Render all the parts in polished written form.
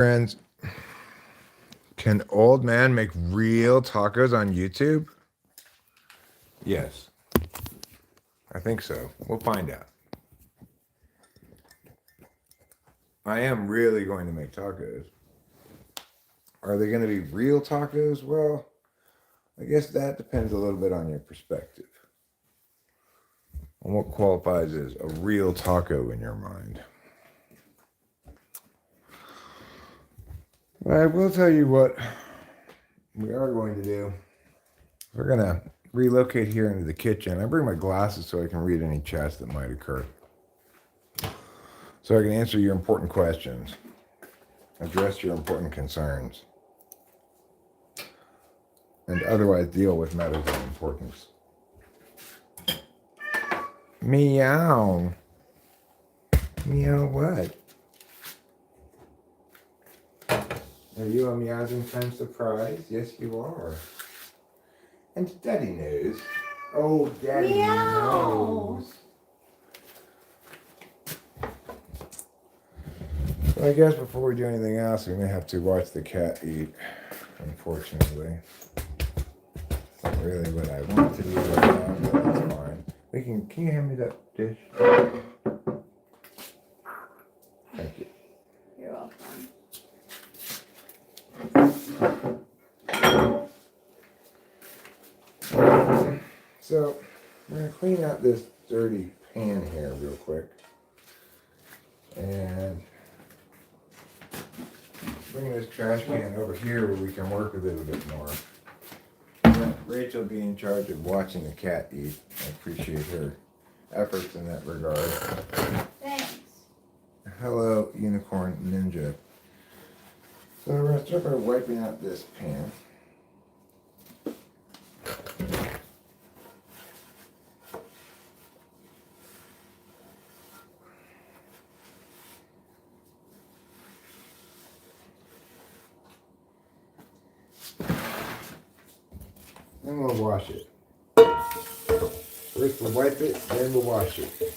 Friends, can old man make real tacos on YouTube? Yes, I think so. We'll find out. I am really going to make tacos. Are they going to be real tacos? Well, I guess that depends a little bit on your perspective. On what qualifies as a real taco in your mind. But I will tell you what we are going to do. We're going to relocate here into the kitchen. I bring my glasses so I can read any chats that might occur. So I can answer your important questions, address your important concerns, and otherwise deal with matters of importance. Meow. Meow what? Are you a meowing friend surprise? Yes, you are. And Daddy knows. Oh, Daddy knows. So I guess before we do anything else, we may have to watch the cat eat, unfortunately. It's not really what I want to do right now, but that's fine. Can you hand me that dish? Thank you. You're welcome. So, I'm going to clean out this dirty pan here real quick. And bring this trash can over here where we can work a little bit more. Let Rachel be in charge of watching the cat eat. I appreciate her efforts in that regard. Thanks. Hello, Unicorn Ninja. So we're going to start by wiping out this pan. Then we'll wash it. First we'll wipe it, then we'll wash it.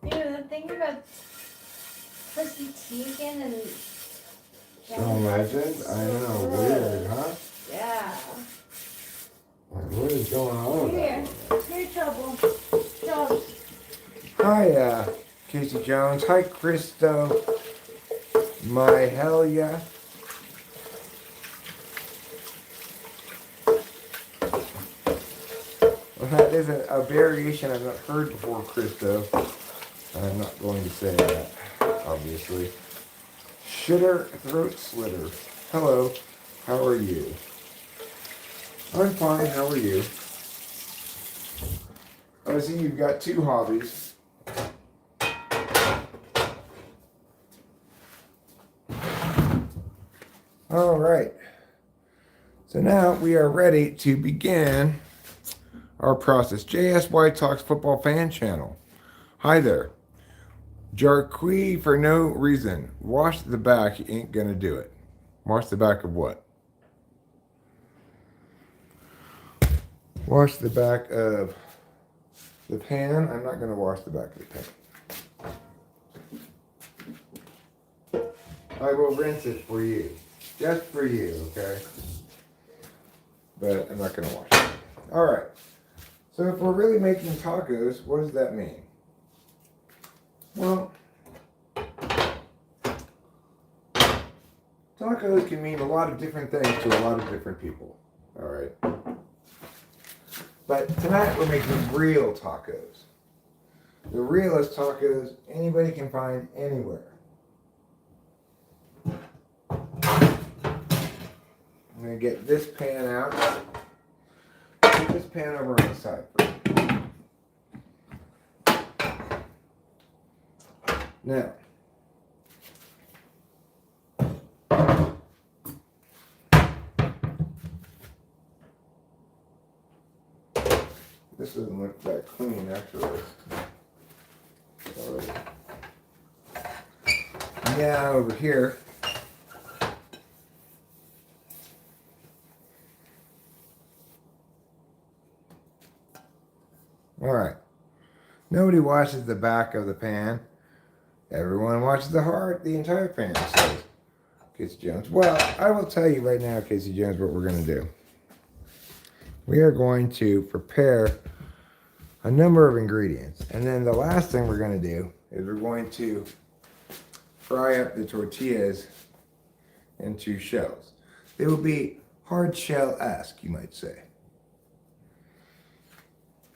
The thing about Pussy Teigen and Oh, legend? I know, weird, huh? Yeah. What is going on? Here, Trouble. Trouble. Hi, Casey Jones. Hi, Christo. My hell yeah. Well, that is a variation I've not heard before, Christo. I'm not going to say that, obviously. Shitter Throat Slitter. Hello, how are you? I'm fine, how are you? I see you've got two hobbies. All right. So now we are ready to begin our process. JSY Talks Football Fan Channel. Hi there. Jarqui for no reason. Wash the back. You ain't gonna do it. Wash the back of what? Wash the back of the pan. I'm not gonna wash the back of the pan. I will rinse it for you. Just for you, okay? But I'm not gonna wash it. Alright. So if we're really making tacos, what does that mean? Well, tacos can mean a lot of different things to a lot of different people. All right. But tonight we're making real tacos. The realest tacos anybody can find anywhere. I'm going to get this pan out. Put this pan over on the side first. Now, this doesn't look that clean, actually. Alright. Now, over here, alright. Nobody washes the back of the pan. Everyone watches the entire pan, says Casey Jones. Well, I will tell you right now, Casey Jones, what we're going to do. We are going to prepare a number of ingredients. And then the last thing we're going to do is we're going to fry up the tortillas into shells. They will be hard shell-esque, you might say.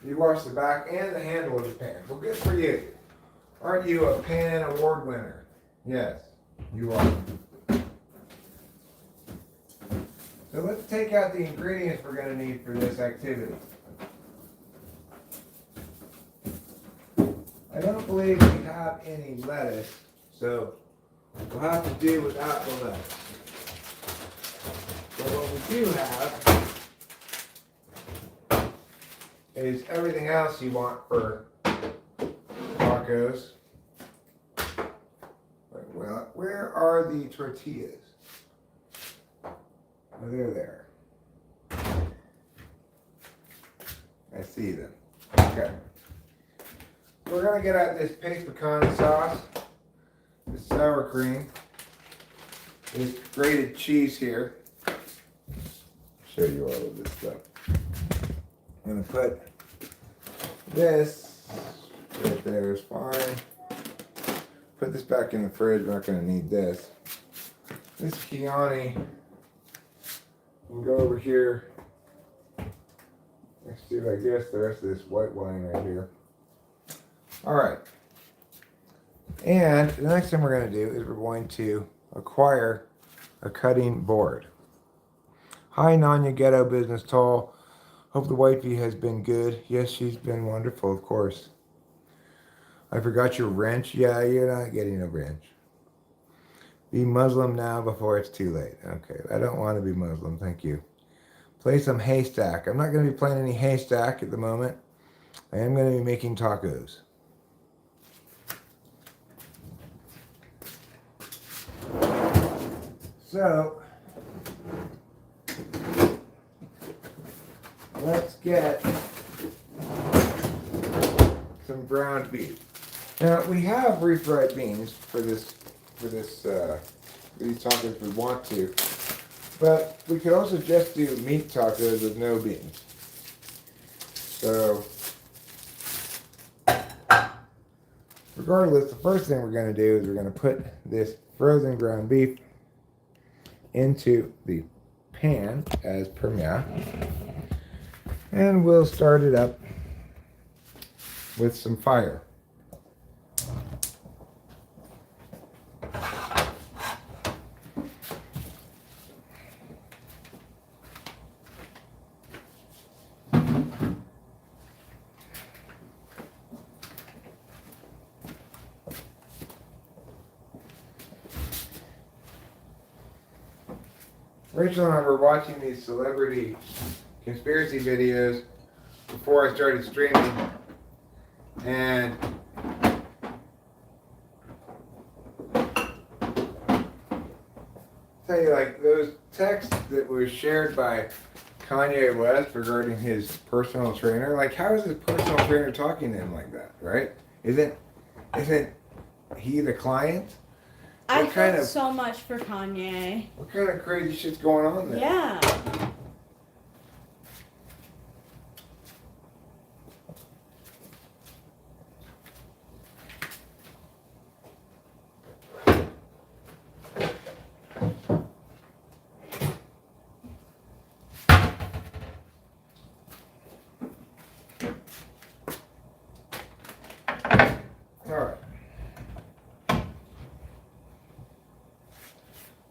You wash the back and the handle of the pan. Well, good for you. Aren't you a Pan Award winner? Yes, you are. So let's take out the ingredients we're going to need for this activity. I don't believe we have any lettuce, so we'll have to do without the lettuce. But what we do have is everything else you want for tacos. Well, where are the tortillas? Oh, they're there. I see them. Okay. We're going to get out this paste pecan sauce, this sour cream, this grated cheese here. I'll show you all of this stuff. I'm going to put this right there is fine. Put this back in the fridge. We're not going to need this. This Chianti will go over here next to, I guess, the rest of this white wine right here. All right. And the next thing we're going to do is we're going to acquire a cutting board. Hi, Nanya Ghetto Business Tall. Hope the wifey has been good. Yes, she's been wonderful, of course. I forgot your wrench. Yeah, you're not getting a wrench. Be Muslim now before it's too late. Okay, I don't want to be Muslim, thank you. Play some haystack. I'm not going to be playing any haystack at the moment. I am going to be making tacos. So, let's get some ground beef. Now, we have refried beans for these tacos we want to, but we could also just do meat tacos with no beans. So, regardless, the first thing we're going to do is we're going to put this frozen ground beef into the pan as per mea, and we'll start it up with some fire. Rachel and I were watching these celebrity conspiracy videos before I started streaming, and tell you, like, those texts that were shared by Kanye West regarding his personal trainer, like, how is his personal trainer talking to him like that, right? Isn't he the client? I felt so much for Kanye. What kind of crazy shit's going on there? Yeah.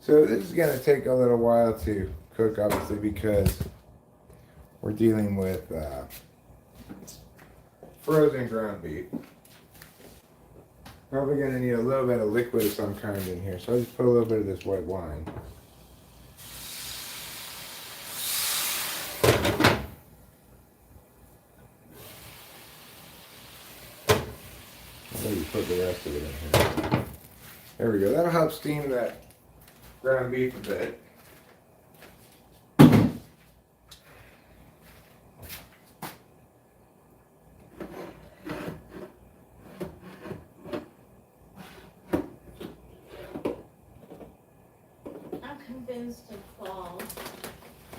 So this is going to take a little while to cook, obviously, because we're dealing with frozen ground beef. Probably going to need a little bit of liquid of some kind in here, so I'll just put a little bit of this white wine. Maybe put the rest of it in here. There we go. That'll help steam that ground beef a bit. I'm convinced to fall.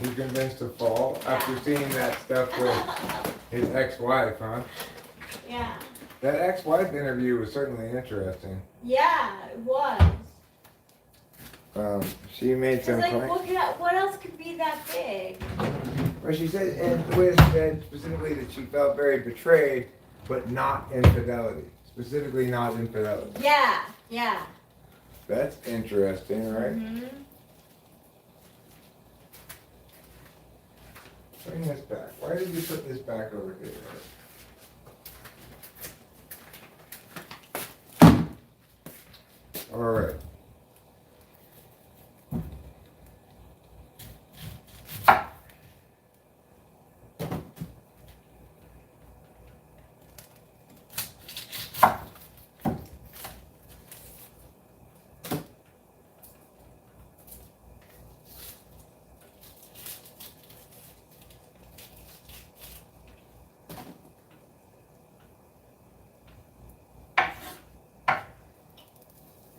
He's convinced to fall after seeing that stuff with his ex-wife, huh? Yeah. That ex-wife interview was certainly interesting. Yeah, it was. She made some It's like, claims. what else could be that big? Well, she said, and the way she said specifically that she felt very betrayed, but not infidelity. Specifically, not infidelity. Yeah, yeah. That's interesting, right? Mm-hmm. Bring this back. Why did you put this back over here? All right.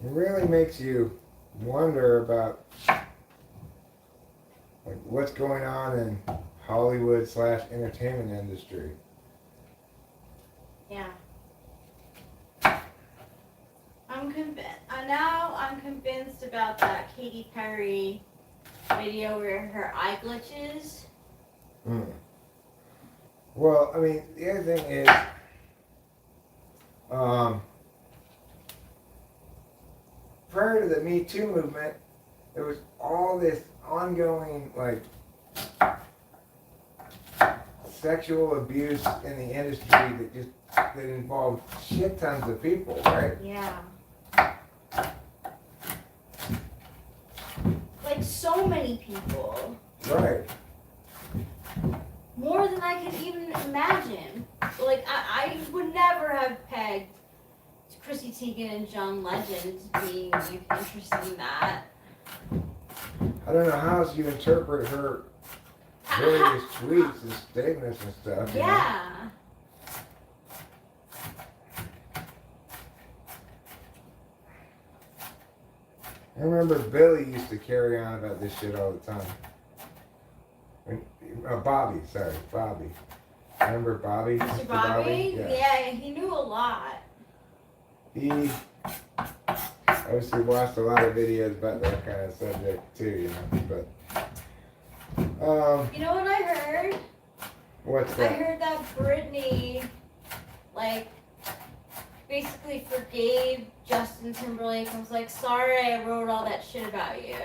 It really makes you wonder about like what's going on in Hollywood / entertainment industry. Yeah. I'm convinced about that Katy Perry video where her eye glitches. Well, I mean, the other thing is, prior to the Me Too movement, there was all this ongoing, like, sexual abuse in the industry that involved shit tons of people, right? Yeah. Like so many people. Right. More than I could even imagine. Like, I would never have pegged Chrissy Teigen and John Legend being interested in that. I don't know how else you interpret her various tweets and statements and stuff. You know? Yeah. I remember Billy used to carry on about this shit all the time. Bobby. Remember Bobby? Mr. Bobby? Yeah. Yeah, he knew a lot. He obviously watched a lot of videos about that kind of subject too, you know. But You know what I heard? what's I that? heard that Britney, like, basically forgave Justin Timberlake and was like, sorry I wrote all that shit about you.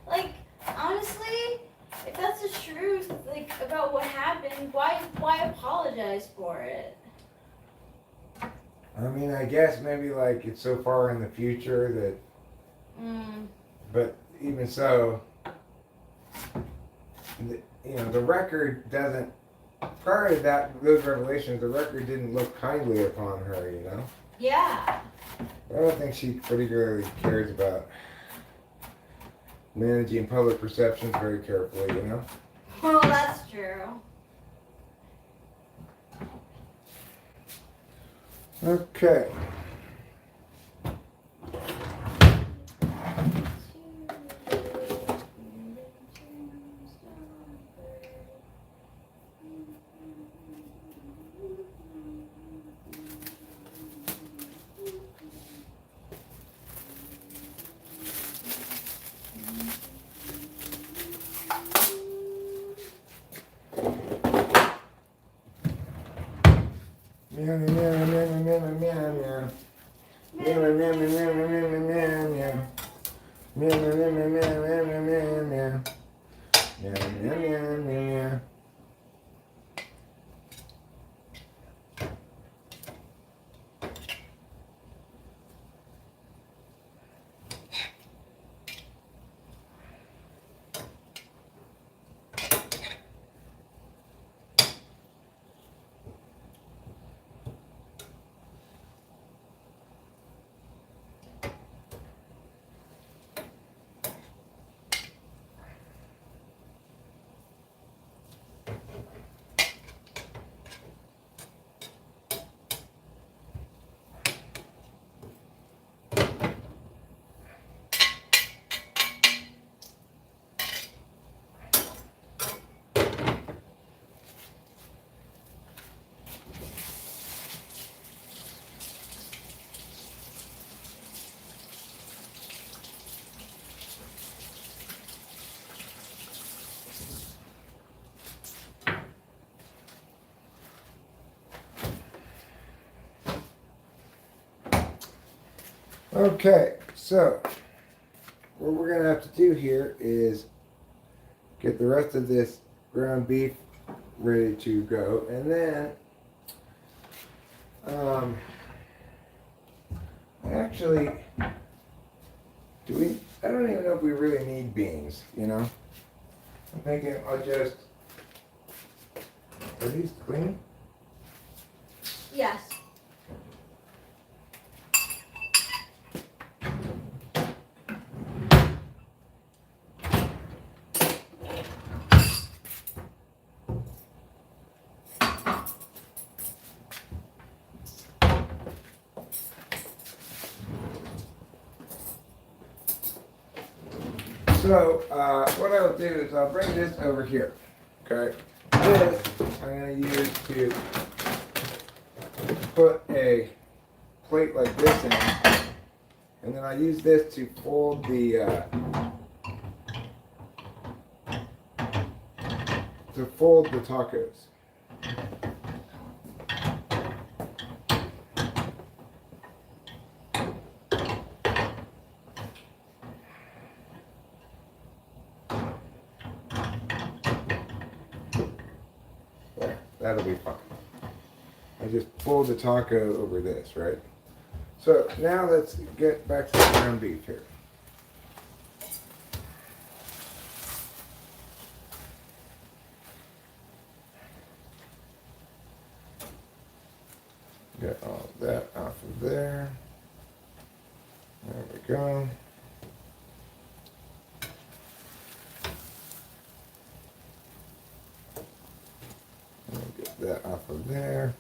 Like, honestly, if that's the truth, like, about what happened, why apologize for it? I mean, I guess maybe like it's so far in the future that. But even so, the record doesn't. Prior to those revelations, the record didn't look kindly upon her, you know. Yeah. I don't think she particularly cares about managing public perceptions very carefully, you know. Well, that's true. Okay. Meow, meow, meow, meow, meow, meow, meow. Meow, meow, meow, meow, meow, meow, meow, meow. Meow, meow, meow, meow, meow, meow, meow, meow. Meow, meow, meow, meow, meow. Okay, so what we're gonna have to do here is get the rest of this ground beef ready to go, and then actually, I don't even know if we really need beans, you know? I'm thinking I'll just, are these clean? Yes. So, what I'll do is I'll bring this over here, okay? This I'm going to use to put a plate like this in, and then I use this to fold the tacos. There, that'll be fine. I just fold the taco over this, right? So now let's get back to the ground beef here. Get all that off of there. There we go. Get that off of there.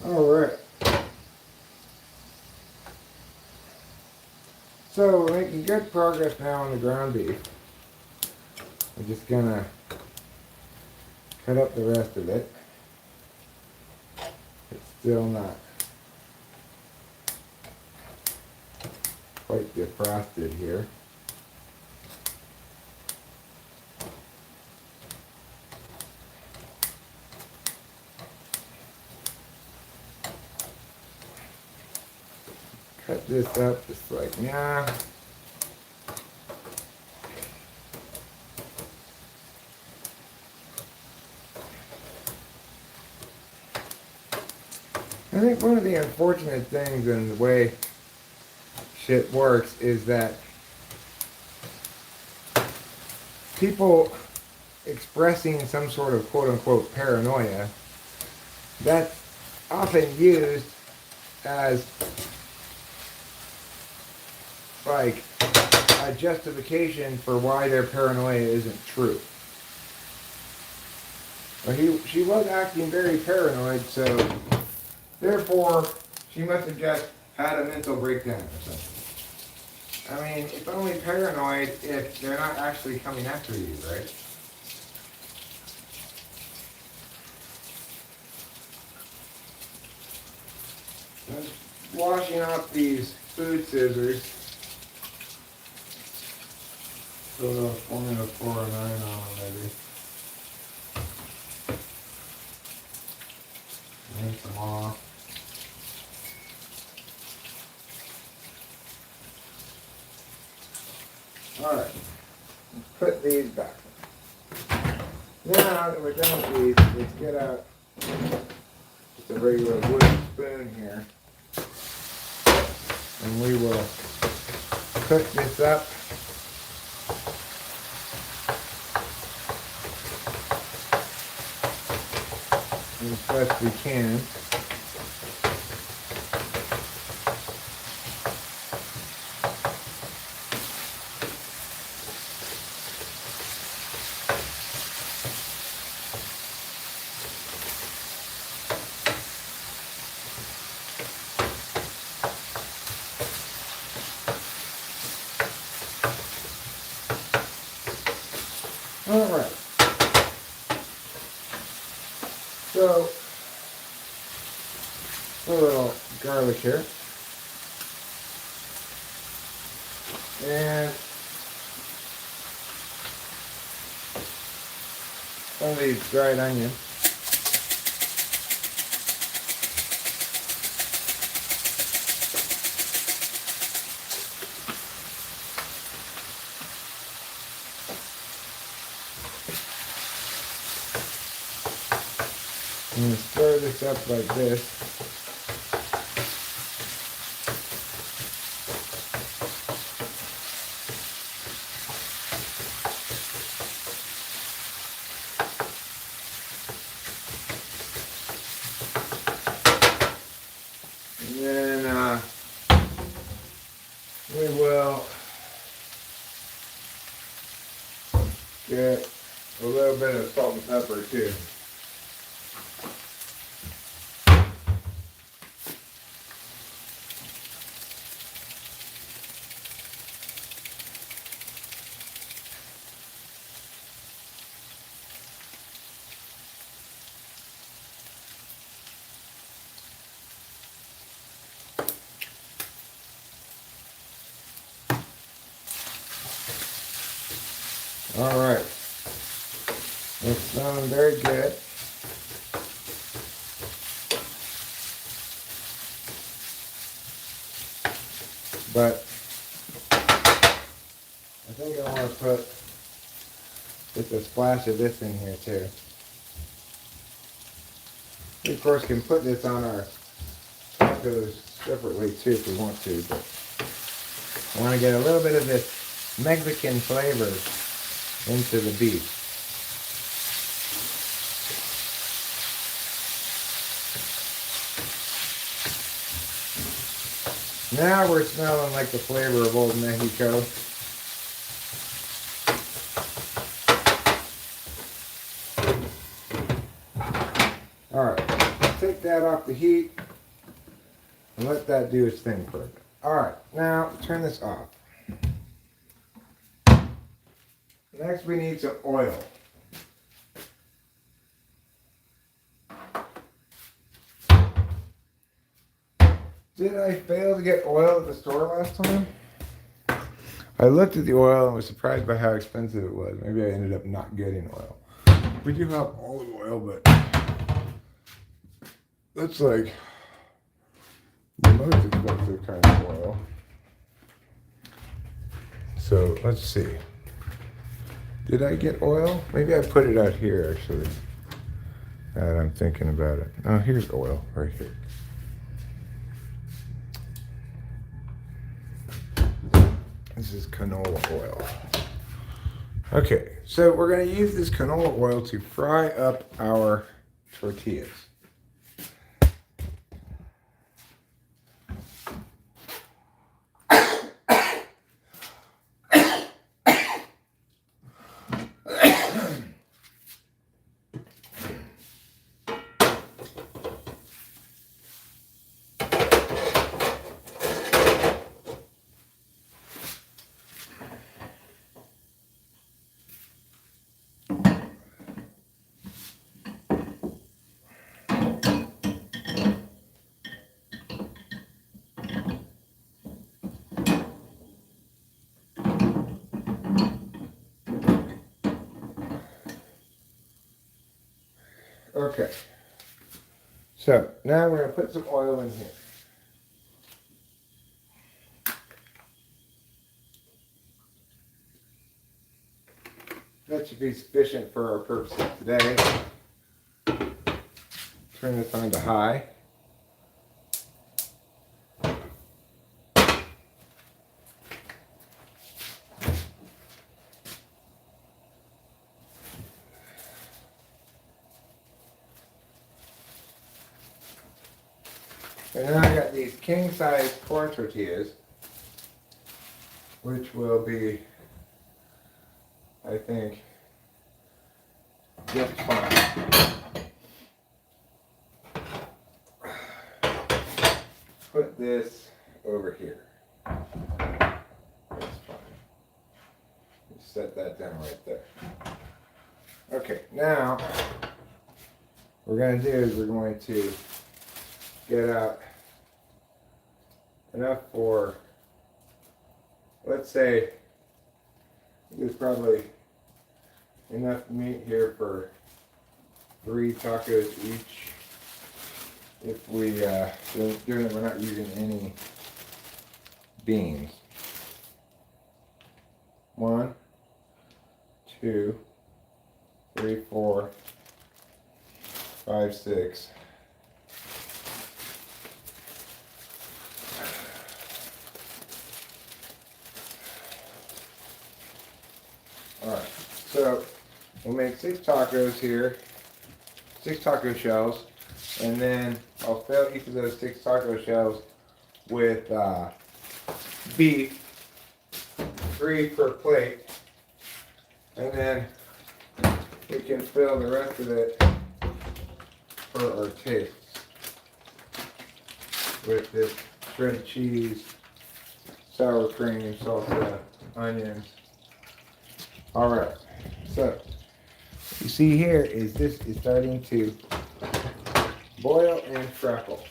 All right. So we're making good progress now on the ground beef. We're just gonna cut up the rest of it. It's still not quite defrosted here. Cut this up just like now. I think one of the unfortunate things in the way shit works is that people expressing some sort of quote-unquote paranoia, that often used as like a justification for why their paranoia isn't true. But she was acting very paranoid, so therefore she must have just had a mental breakdown or something. I mean, it's only paranoid if they're not actually coming after you, right? Just washing off these food scissors. Put a Formula 4 or 9 on them, maybe. Rinse them off. Alright, put these back. Now that we're done with these, let's get out just a regular wooden spoon here. And we will cook this up. As best we can. All right. So, a little garlic here. And some of these dried onions. I'm going to stir this up like this. And then we will get a little bit of salt and pepper too. All right, it's smelling very good. But I think I want to put just a splash of this in here too. We of course can put this on our tacos separately too if we want to, but I want to get a little bit of this Mexican flavor into the beef. Now we're smelling like the flavor of old Mexico. Alright, take that off the heat and let that do its thing for a bit. Alright, now turn this off. Next we need some oil. Did I fail to get oil at the store last time? I looked at the oil and was surprised by how expensive it was. Maybe I ended up not getting oil. We do have olive oil, but that's like the most expensive kind of oil. So let's see. Did I get oil? Maybe I put it out here actually. Now that I'm thinking about it. Oh, here's oil right here. This is canola oil. Okay, so we're going to use this canola oil to fry up our tortillas. Okay. So now we're going to put some oil in here. That should be sufficient for our purposes today. Turn this on to high. And now I got these king-size corn tortillas, which will be, I think, just fine. Put this over here. That's fine. Just set that down right there. Okay, now what we're going to do is we're going to get out enough for, let's say, there's probably enough meat here for 3 tacos each. If we, given that we're not using any beans. 1, 2, 3, 4, 5, 6. Alright, so we'll make 6 tacos here, 6 taco shells, and then I'll fill each of those 6 taco shells with beef, 3 per plate, and then we can fill the rest of it for our tastes with this shredded cheese, sour cream, salsa, onions. Alright, so you see here is this is starting to boil and freckle.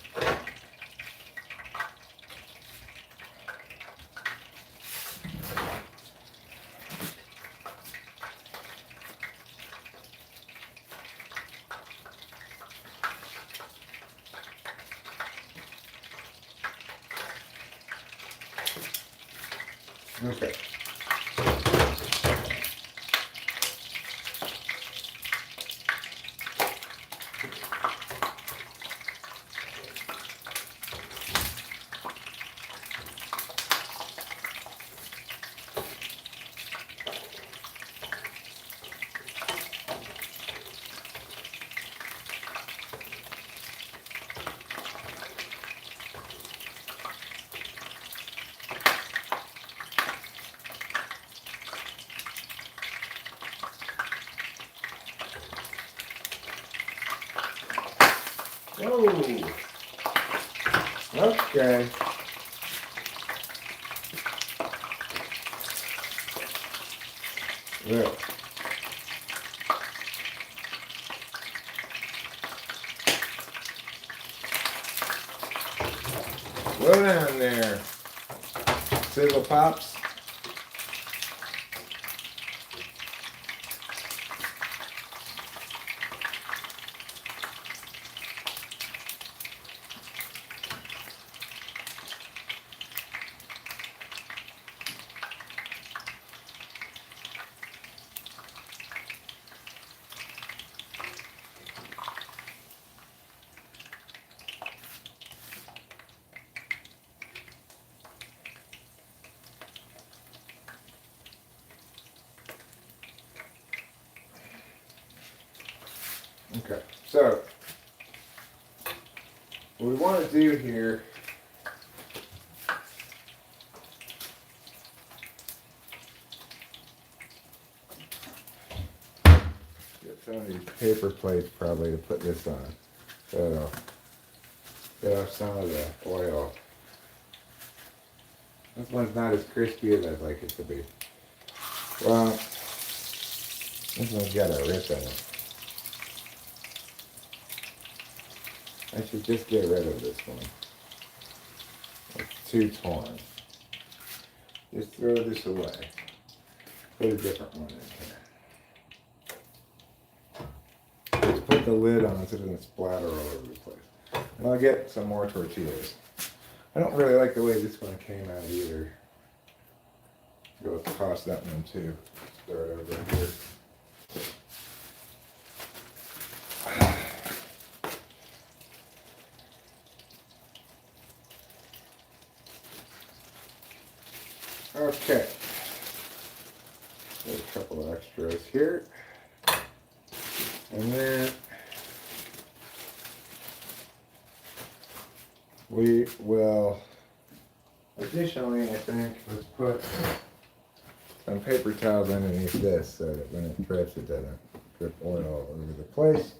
Okay. Whoa. Okay. There. Slow down there. Sizzle pops. Okay, so what we want to do here get some of these paper plates probably to put this on, so it'll get off some of the oil. This one's not as crispy as I'd like it to be. Well, this one's got a rip in it. I should just get rid of this one. It's too torn. Just throw this away. Put a different one in here. Let's put put the lid on so it doesn't splatter all over the place. And I'll get some more tortillas. I don't really like the way this one came out either. Go toss that one too. Start over here. Okay. There's a couple of extras here. And then we will additionally, I think, let's put some paper towels underneath this so that when it drips, it doesn't drip oil all over the place.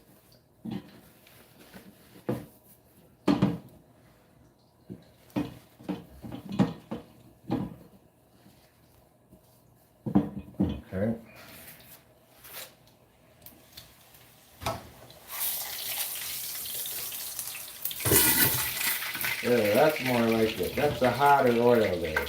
Okay. Yeah, that's more like it. That's a hotter oil there.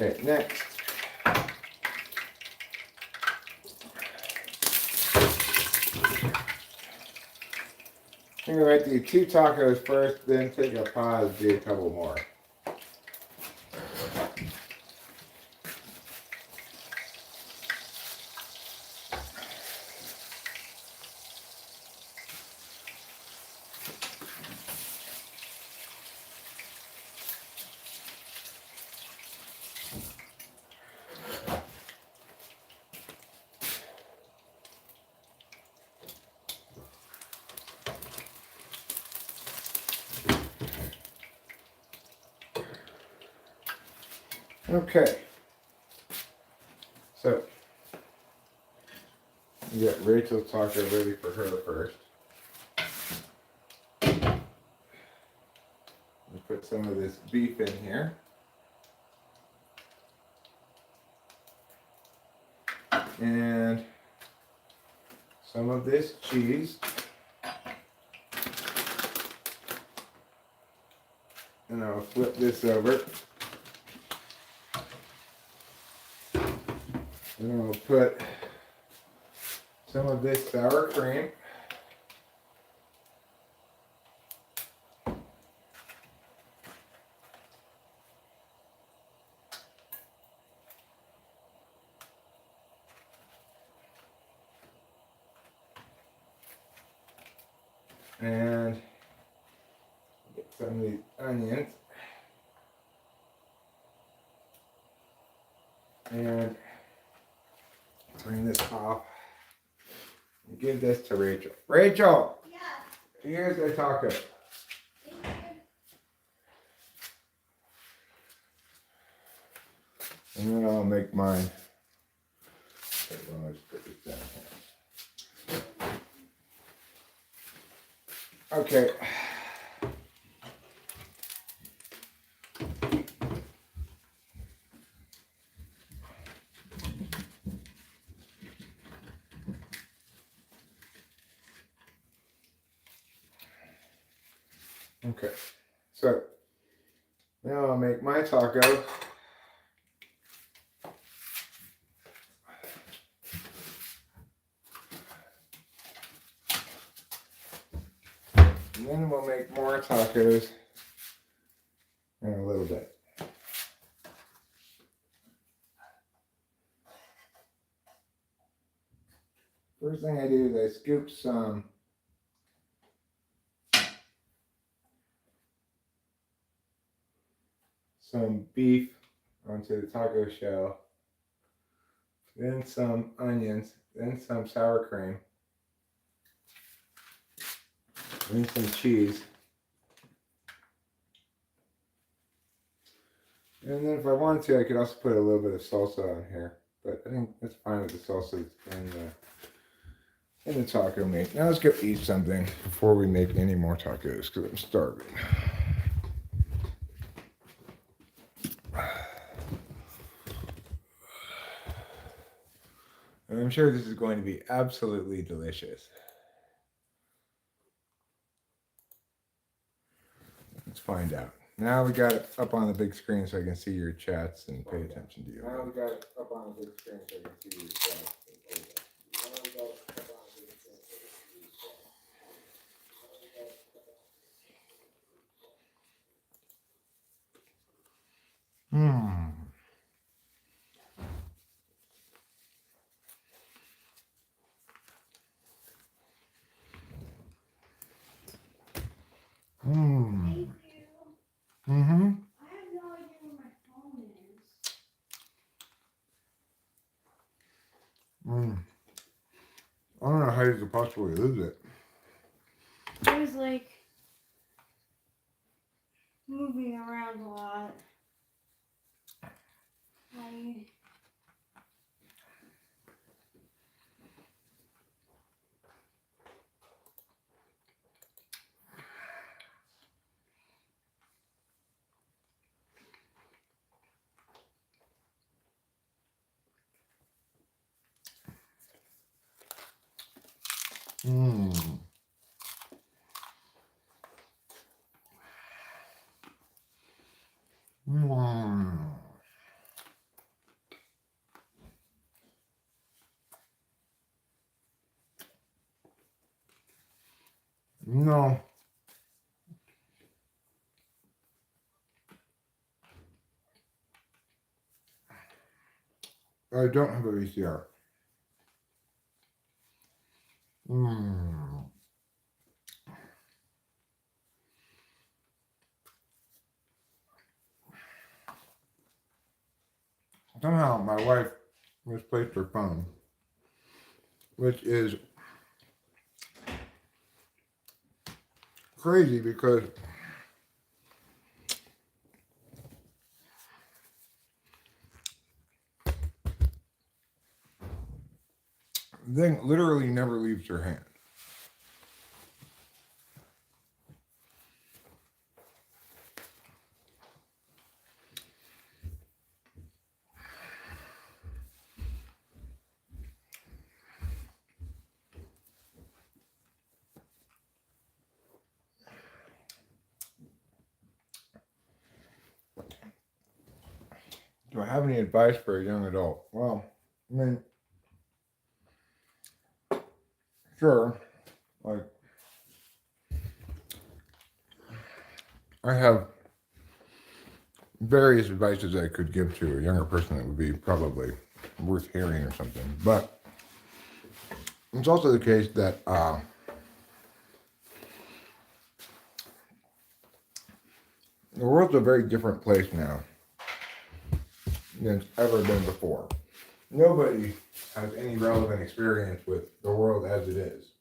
Okay, next. I'm gonna do 2 tacos first, then take a pause, do a couple more. Okay, so you get Rachel's taco ready for her first. We put some of this beef in here. And some of this cheese. And I'll flip this over. And I'll put some of this sour cream. And get some of these onions. And bring this off. And give this to Rachel. Rachel! Yeah. Here's the taco. Thank you. And then I'll make mine. Okay, well, let's put this down here. Okay. Okay, so now I'll make my taco. And then we'll make more tacos in a little bit. First thing I do is I scoop some beef onto the taco shell, then some onions, then some sour cream, and some cheese. And then if I wanted to, I could also put a little bit of salsa on here. But I think it's fine with the salsa in the taco meat. Now let's go eat something before we make any more tacos because I'm starving. And I'm sure this is going to be absolutely delicious. Let's find out. Now we got it up on the big screen so I can see your chats and pay attention to you. Now we got it up on the big screen so I can see your chats and pay attention to you. Now we got it up on the big screen so I can see your chats. Thank you. Mm-hmm. I have no idea where my phone is. I don't know how you could possibly lose it. I was like moving around a lot. No. I don't have a VCR. Somehow my wife misplaced her phone, which is crazy because the thing literally never leaves her hand. Do I have any advice for a young adult? Well, I mean, sure, like, I have various advices I could give to a younger person that would be probably worth hearing or something, but it's also the case that the world's a very different place now than it's ever been before. Nobody has any relevant experience with the world as it is.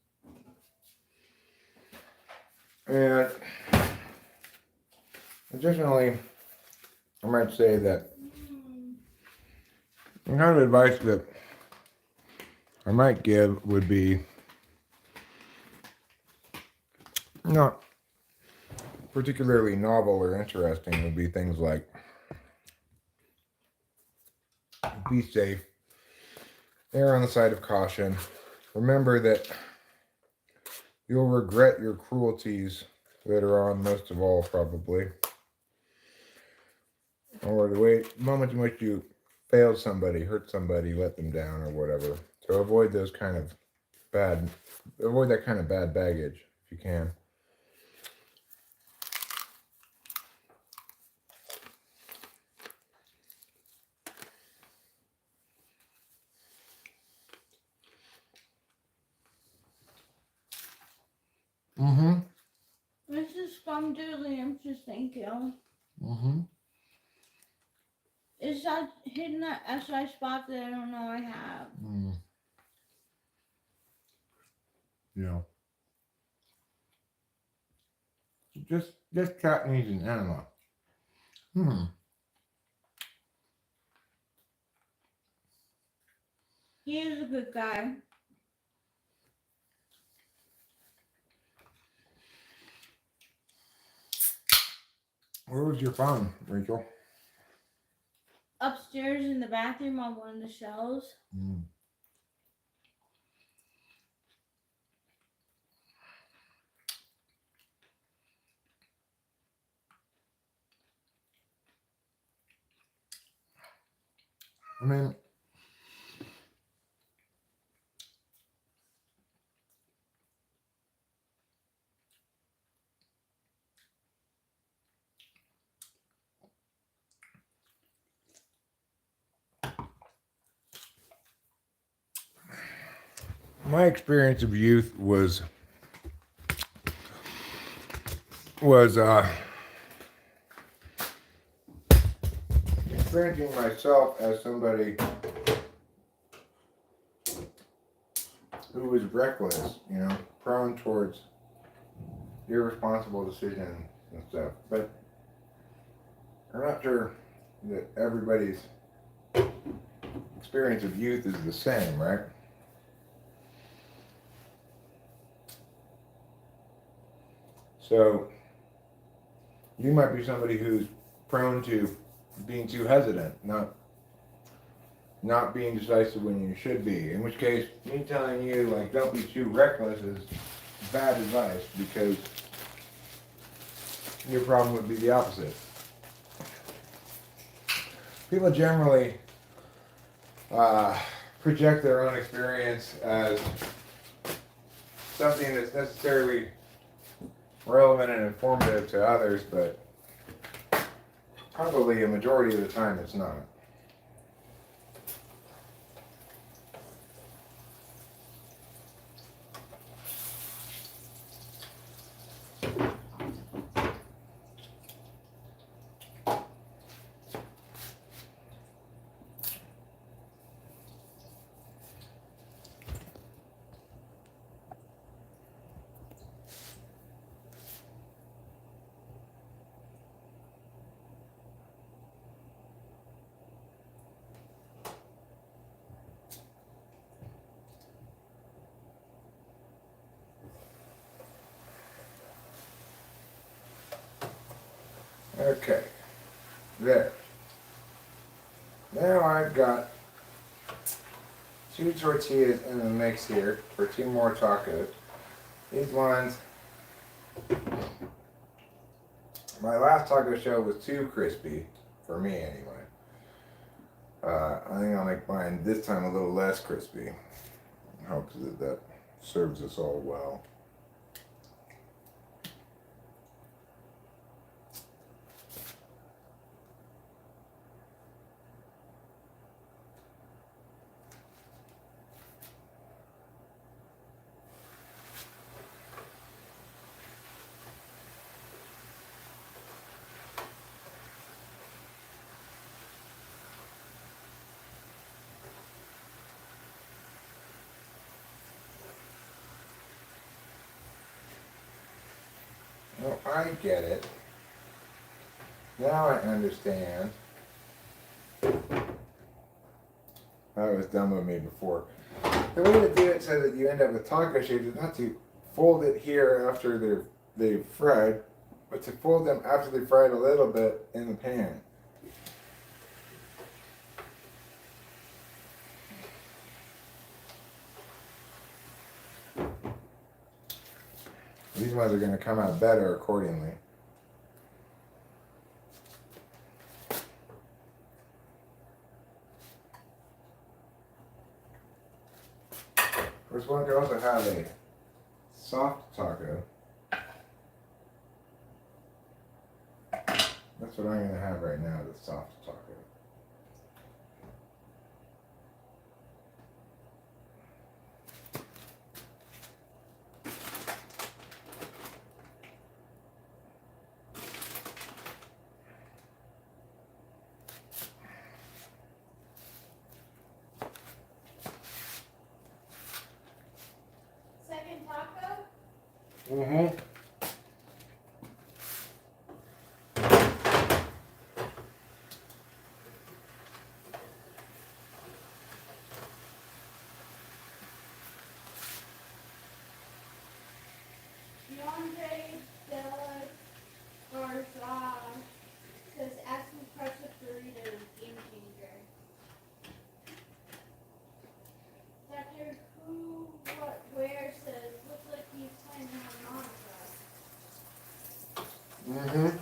And additionally, I might say that the kind of advice that I might give would be not particularly novel or interesting. Would be things like, be safe, err on the side of caution, remember that you'll regret your cruelties later on, most of all probably, or the moment in which you failed somebody, hurt somebody, let them down or whatever. So avoid that kind of bad baggage if you can. This is scumdoodly. I'm just thank you. Is that hidden that SI spot that I don't know I have? Yeah. This cat needs an enema. He is a good guy. Where was your phone, Rachel? Upstairs in the bathroom on one of the shelves. I mean, my experience of youth was experiencing myself as somebody who was reckless, you know, prone towards irresponsible decisions and stuff. But I'm not sure that everybody's experience of youth is the same, right? So you might be somebody who's prone to being too hesitant, not being decisive when you should be. In which case, me telling you, like, don't be too reckless is bad advice, because your problem would be the opposite. People generally project their own experience as something that's necessarily relevant and informative to others, but probably a majority of the time it's not. Okay, there. Now I've got 2 tortillas in the mix here for 2 more tacos. These ones, my last taco shell was too crispy, for me anyway. I think I'll make mine this time a little less crispy. I hope that serves us all well. Oh, I get it. Now I understand. That was dumb of me before. The way to do it so that you end up with taco shapes is not to fold it here after they've fried, but to fold them after they've fried a little bit in the pan. These ones are going to come out better accordingly. This one could also have a soft taco. That's what I'm going to have right now, the soft taco. Second taco? Mm-hmm. Deontay Della Garza says asking pressure burrito game changer. Doctor Who What Where says looks like he's playing harmonica. Mm-hmm.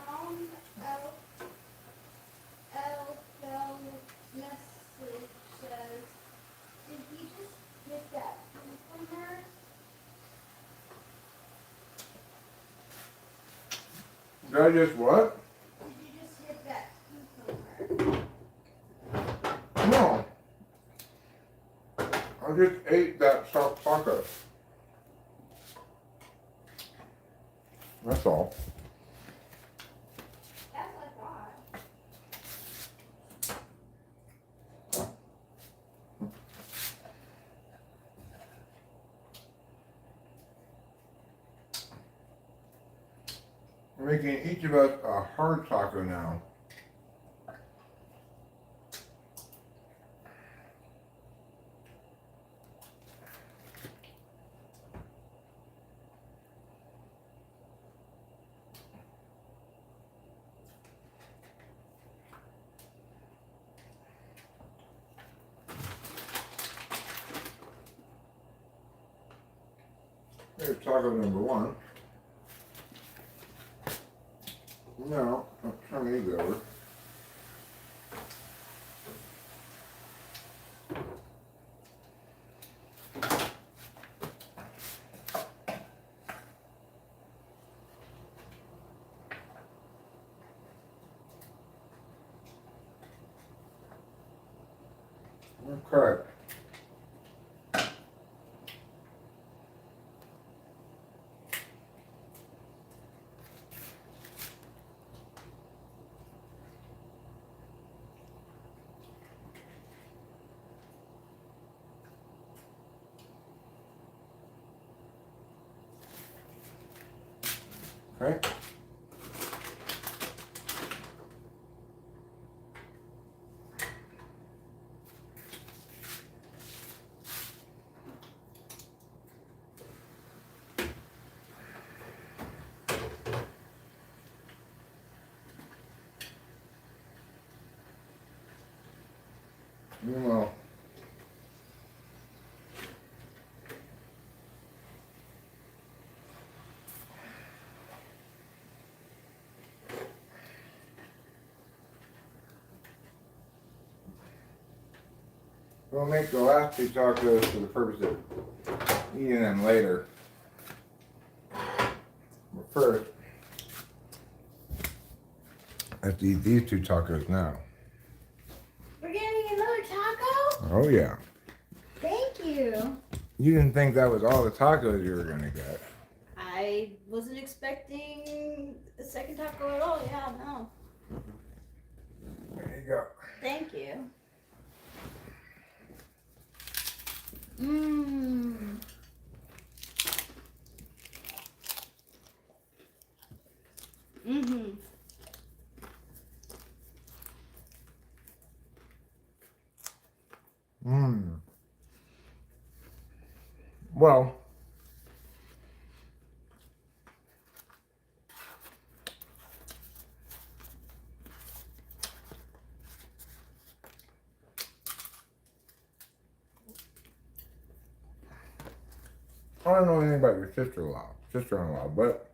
Tom L. message says, did he just hit that from her? Did I just what? Did you just hit that from her? No. I just ate that soft taco. That's all. That's what I thought. We're making each of us a hard taco now. Here's taco number one. Now, I'll turn these over. Okay. Okay. Well, we'll make the last two tacos for the purpose of eating them later. But first, I have to eat these two tacos now. We're getting another taco? Oh yeah. Thank you. You didn't think that was all the tacos you were gonna get. I wasn't expecting a second taco at all. Yeah, no. There you go. Thank you. Mmm. Mm-hmm. Mmm. Well, I don't know anything about your sister-in-law, but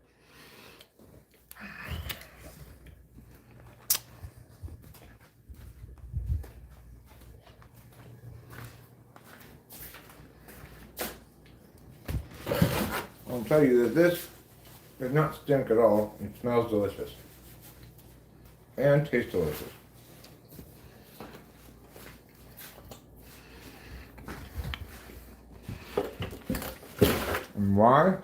I'll tell you that this does not stink at all. It smells delicious and tastes delicious. And why?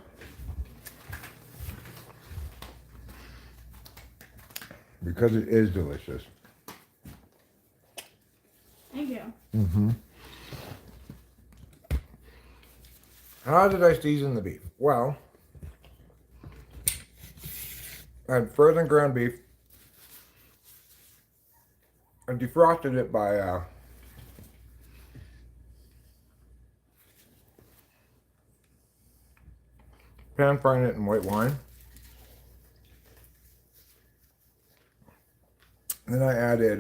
Because it is delicious. Thank you. Mm-hmm. How did I season the beef? Well, I had frozen ground beef. I defrosted it by pan frying it in white wine. Then I added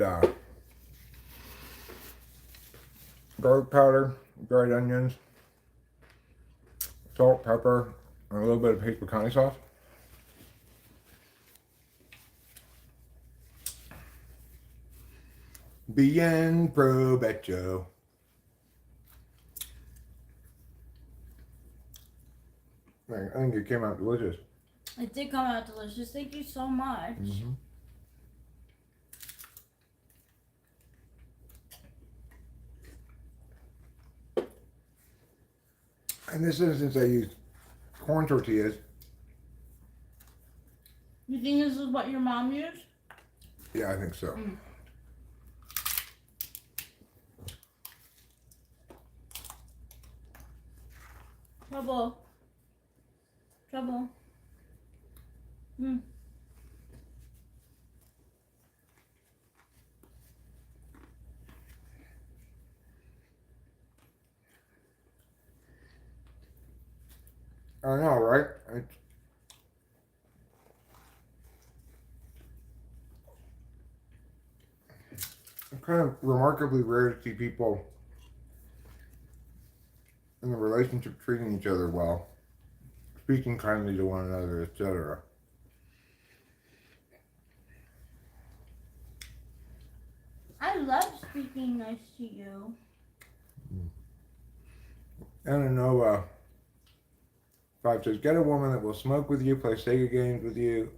garlic powder, dried onions, salt, pepper, and a little bit of pesto picante sauce. Bien provecho. I think it came out delicious. It did come out delicious. Thank you so much. Mm-hmm. In this instance, I used corn tortillas. You think this is what your mom used? Yeah, I think so. Mm. Trouble. Trouble. Mm. I know, right? It's kind of remarkably rare to see people in a relationship treating each other well, speaking kindly to one another, etc. I love speaking nice to you. And I know Five says, get a woman that will smoke with you, play Sega games with you,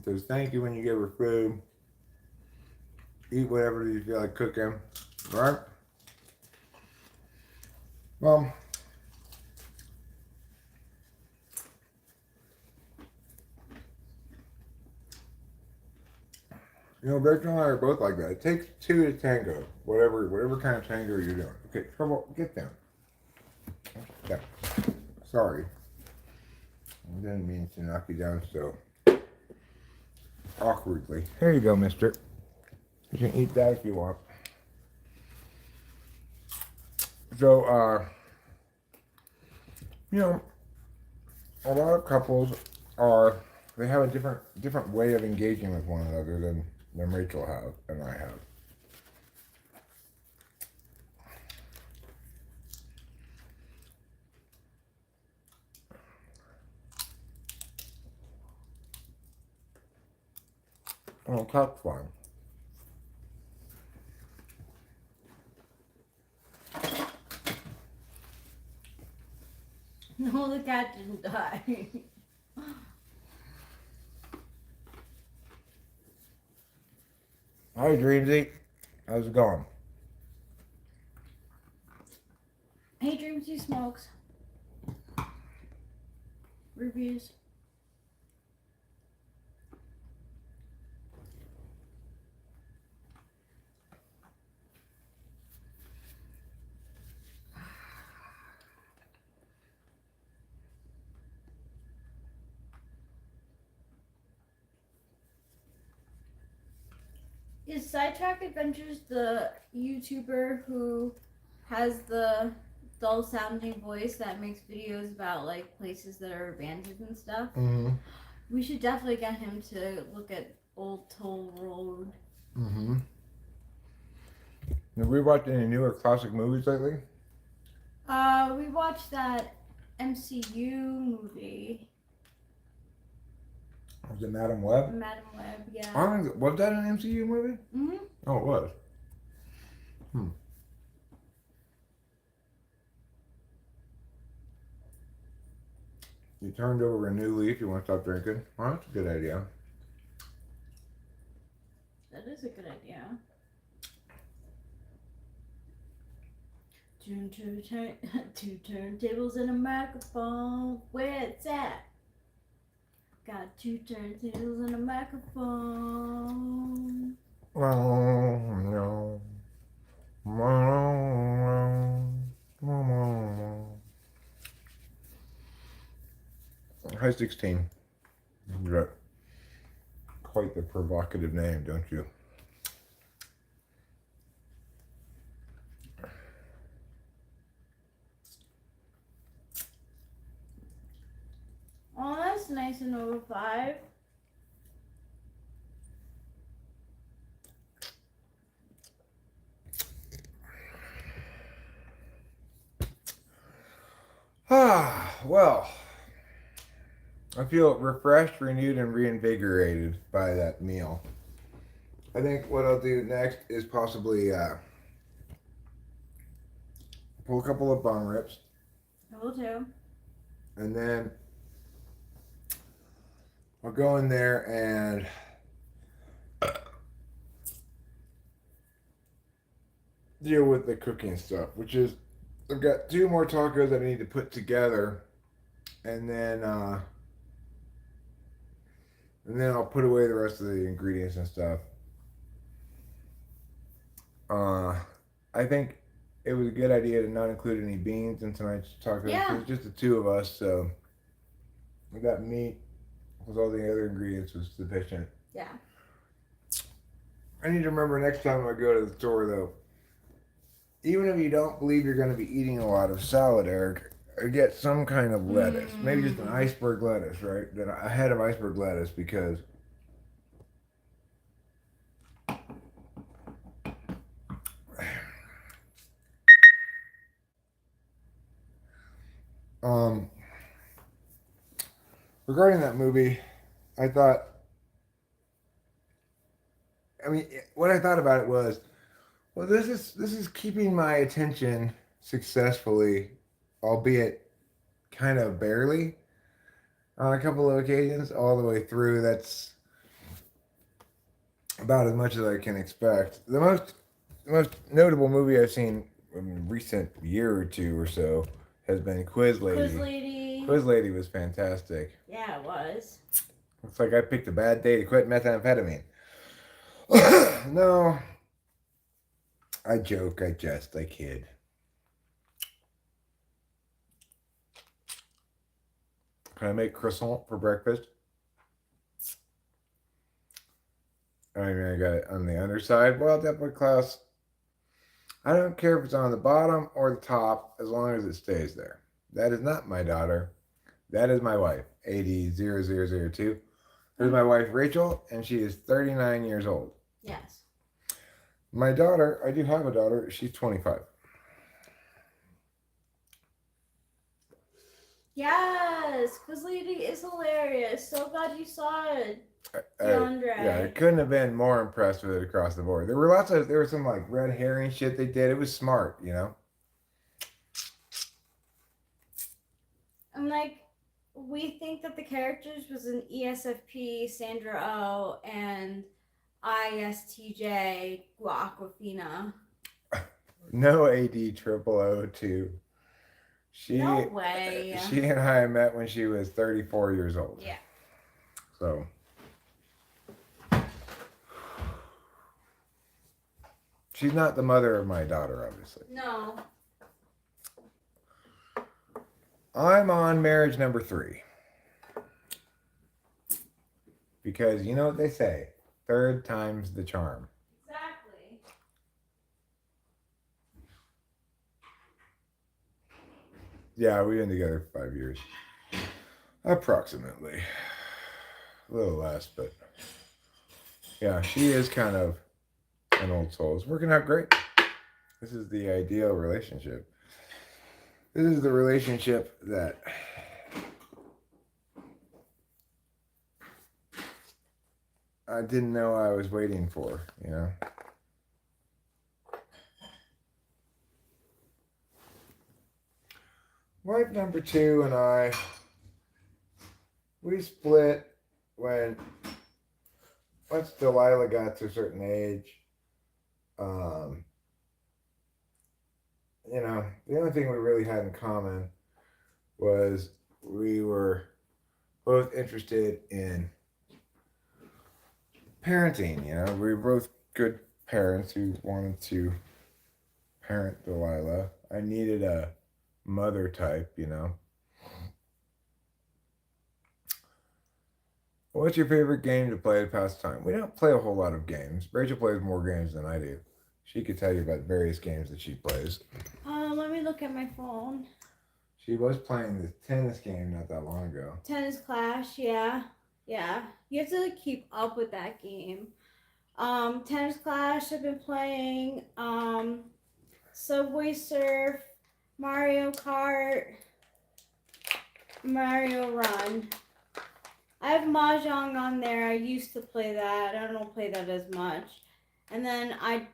says thank you when you give her food, eat whatever you feel like cooking, right? Well, you know, Rachel and I are both like that. It takes two to tango, whatever kind of tango you're doing. Okay, trouble, get down. Yeah. Sorry. I didn't mean to knock you down so awkwardly. Here you go, mister. You can eat that if you want. So, you know, a lot of couples they have a different way of engaging with one another than Rachel have and I have. Oh, that's fine. No, the cat didn't die. Hi, Dreamsy. How's it going? Hey, Dreamsy smokes. Reviews. Is Sidetrack Adventures the YouTuber who has the dull sounding voice that makes videos about like places that are abandoned and stuff? Mm-hmm. We should definitely get him to look at Old Toll Road. Mm-hmm. Have we watched any newer classic movies lately? We watched that MCU movie, Was it Madam Web? Madam Web. Yeah. Was that an MCU movie? Mhm. Oh, it was. You turned over a new leaf. You want to stop drinking? Well, that's a good idea. That is a good idea. Two turntables and a microphone. Where it's at? Got two turntables and a microphone. Oh, no. Hi, 16. You got quite the provocative name, don't you? Oh, that's nice and over 5. Ah, well, I feel refreshed, renewed, and reinvigorated by that meal. I think what I'll do next is possibly pull a couple of bone rips, I will too. and then I'll go in there and deal with the cooking stuff, which is I've got 2 more tacos that I need to put together, and then I'll put away the rest of the ingredients and stuff. I think it was a good idea to not include any beans in tonight's tacos. Yeah. It's just the 2 of us, so we got meat with all the other ingredients was sufficient. Yeah. I need to remember next time I go to the store, though, even if you don't believe you're going to be eating a lot of salad, Eric, get some kind of lettuce. Maybe just an iceberg lettuce, right? A head of iceberg lettuce, because regarding that movie, what I thought about it was, well, this is keeping my attention successfully, albeit kind of barely, on a couple of occasions, all the way through. That's about as much as I can expect. The most notable movie I've seen in recent year or 2 or so has been Quiz Lady. Quiz Lady. Quiz Lady was fantastic. Yeah, it was. Looks like I picked a bad day to quit methamphetamine. No. I joke, I jest, I kid. Can I make croissant for breakfast? I got it on the underside. Well, definitely, Klaus. I don't care if it's on the bottom or the top, as long as it stays there. That is not my daughter. That is my wife, 800002. There's my wife, Rachel, and she is 39 years old. Yes. My daughter, I do have a daughter. She's 25. Yes, Quiz Lady is hilarious. So glad you saw it, DeAndre. Yeah, I couldn't have been more impressed with it across the board. There was some like red herring shit they did. It was smart, you know. I'm like, we think that the characters was an ESFP, Sandra O, and ISTJ, Aquafina. No AD 0002. No way. She and I met when she was 34 years old. Yeah. So. She's not the mother of my daughter, obviously. No. I'm on marriage number 3. Because you know what they say, 3rd time's the charm. Exactly. Yeah, we've been together for 5 years. Approximately. A little less, but yeah, she is kind of an old soul. It's working out great. This is the ideal relationship. This is the relationship that I didn't know I was waiting for, you know? Wife number 2 and I, we split once Delilah got to a certain age. You know, the only thing we really had in common was we were both interested in parenting. You know, we were both good parents who wanted to parent Delilah. I needed a mother type, you know. What's your favorite game to play to pass time? We don't play a whole lot of games. Rachel plays more games than I do. She could tell you about various games that she plays. Let me look at my phone. She was playing the tennis game not that long ago. Tennis Clash, yeah. Yeah. You have to like, keep up with that game. Tennis Clash, I've been playing. Subway Surf, Mario Kart, Mario Run. I have Mahjong on there. I used to play that. I don't play that as much. And then I've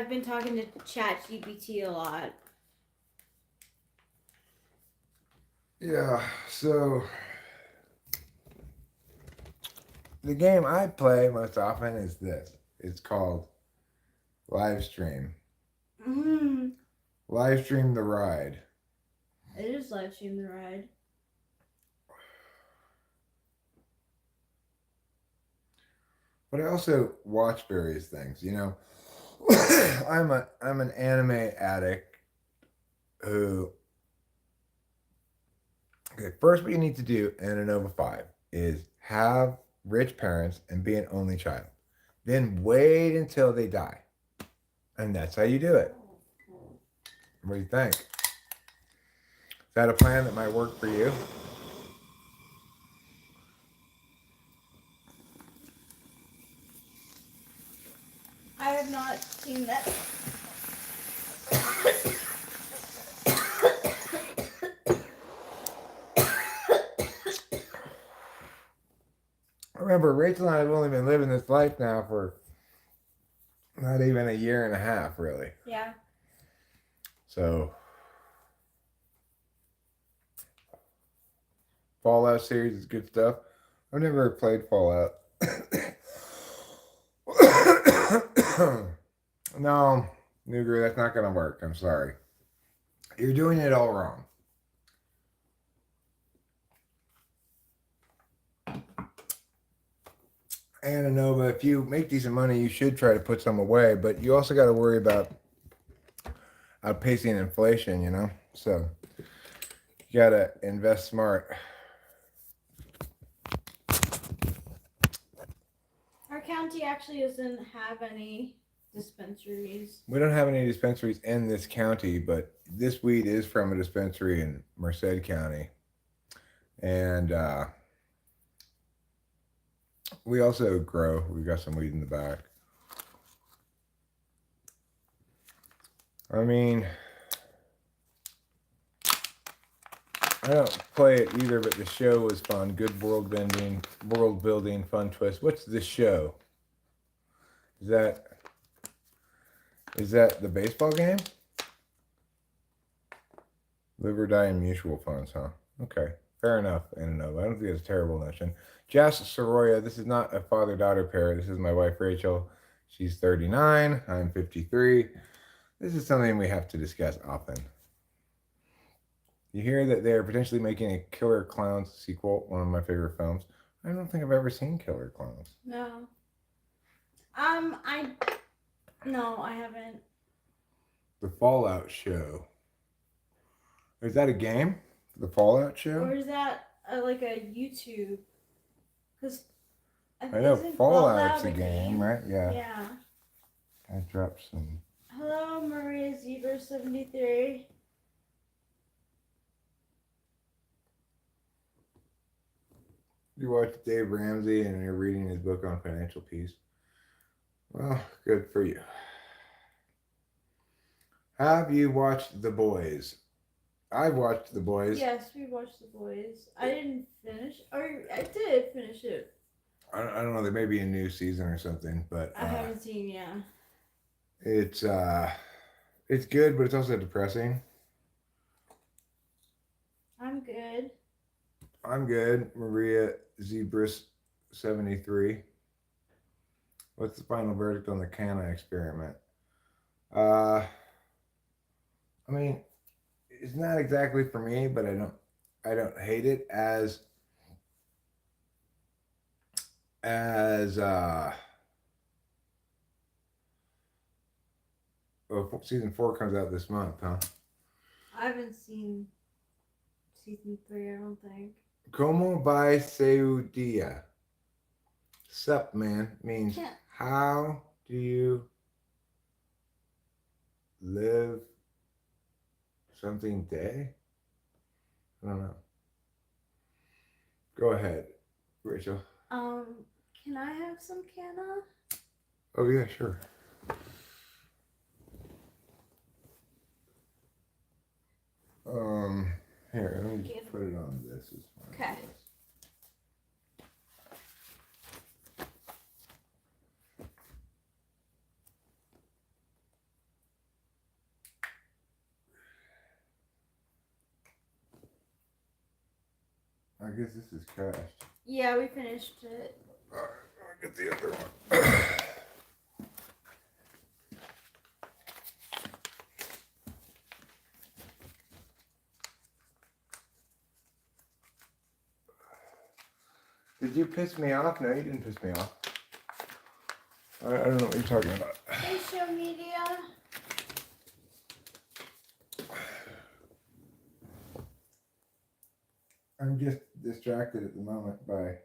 been talking to ChatGPT a lot. Yeah, so the game I play most often is this. It's called Live Stream. Live Stream the Ride. It is Live Stream the Ride. But I also watch various things. You know, I'm an anime addict who. Okay, first what you need to do in a Nova 5 is have rich parents and be an only child. Then wait until they die. And that's how you do it. What do you think? Is that a plan that might work for you? I have not seen that. Remember, Rachel and I have only been living this life now for not even a year and a half, really. Yeah. So, Fallout series is good stuff. I've never played Fallout. No, Nuger, that's not going to work. I'm sorry. You're doing it all wrong. And Nova, if you make decent money, you should try to put some away, but you also got to worry about outpacing inflation, you know? So you got to invest smart. Our county actually doesn't have any dispensaries. We don't have any dispensaries in this county, but this weed is from a dispensary in Merced County. And we also grow. We got some weed in the back. I mean, I don't play it either, but the show was fun. Good world building, fun twist. What's the show? Is that the baseball game? Live or die in mutual funds, huh? Okay, fair enough, Ananova. I don't think it's a terrible notion. Jas Soroya, this is not a father-daughter pair. This is my wife, Rachel. She's 39. I'm 53. This is something we have to discuss often. You hear that they are potentially making a Killer Clowns sequel, one of my favorite films. I don't think I've ever seen Killer Clowns. No. No, I haven't. The Fallout show. Is that a game? The Fallout show? Or is that like a YouTube? Because I know Fallout's a game, right? Yeah. Yeah. I dropped some. Hello, Maria Zebra 73. You watch Dave Ramsey and you're reading his book on financial peace. Well, good for you. Have you watched The Boys? I've watched The Boys. Yes, we watched The Boys. I didn't finish, or I did finish it. I don't know. There may be a new season or something, but I haven't seen yet. It's good, but it's also depressing. I'm good. I'm good. Maria Zebris 73. What's the final verdict on the Cana experiment? I mean, it's not exactly for me, but I don't hate it as well, season 4 comes out this month, huh? I haven't seen season 3, I don't think. Como vai seu dia? Sup, man, means Can't. how do you live something day? I don't know. Go ahead, Rachel. Can I have some canna? Oh, yeah, sure. Um, Here, let me just put it on this. Is fine. Okay. I guess this is crashed. Yeah, we finished it. Alright, I'll get the other one. Did you piss me off? No, you didn't piss me off. I don't know what you're talking about. Social media. I'm just distracted at the moment by.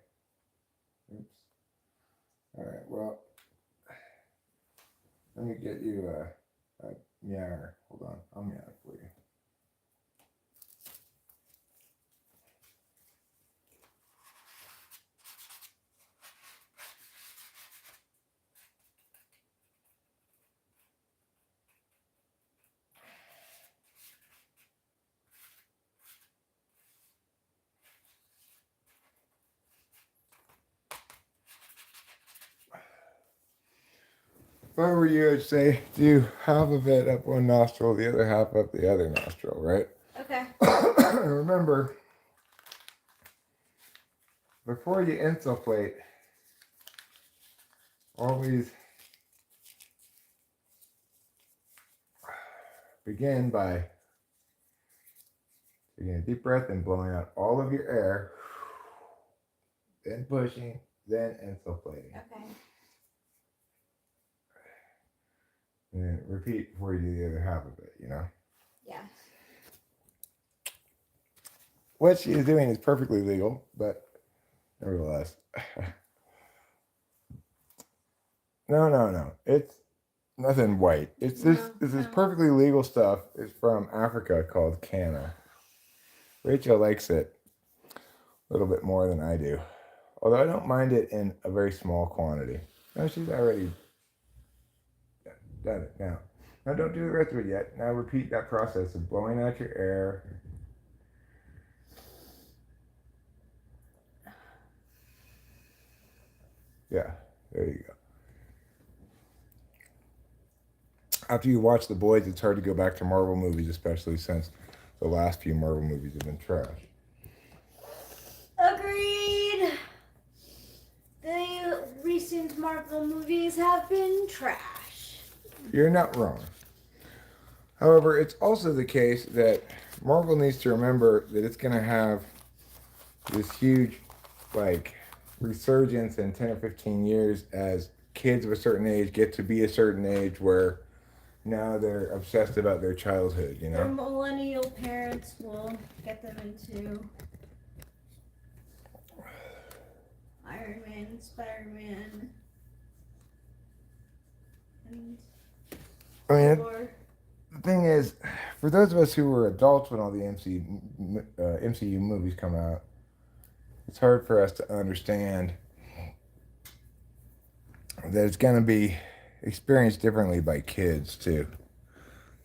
Oops. Alright, well. Let me get you a meower. Hold on, I'll meow for you. If I were you, I'd say do half of it up one nostril, the other half up the other nostril, right? Okay. Remember, before you insufflate, always begin by taking a deep breath and blowing out all of your air, then pushing, then insufflating. Okay. And then repeat before you do the other half of it, you know? Yeah. What she is doing is perfectly legal, but nevertheless. No. It's nothing white. It's this. No, This is no. perfectly legal stuff. It's from Africa called canna. Rachel likes it a little bit more than I do, although I don't mind it in a very small quantity. No, she's already done it now. Now don't do the rest of it yet. Now repeat that process of blowing out your air. Yeah, there you go. After you watch The Boys, it's hard to go back to Marvel movies, especially since the last few Marvel movies have been trash. Agreed. The recent Marvel movies have been trash. You're not wrong. However, it's also the case that Marvel needs to remember that it's going to have this huge, like, resurgence in 10 or 15 years as kids of a certain age get to be a certain age where now they're obsessed about their childhood, you Their know? millennial parents will get them into Iron Man, Spider-Man, and I mean, Thor. the thing is, for those of us who were adults when all the MCU movies come out, it's hard for us to understand that it's going to be experienced differently by kids too.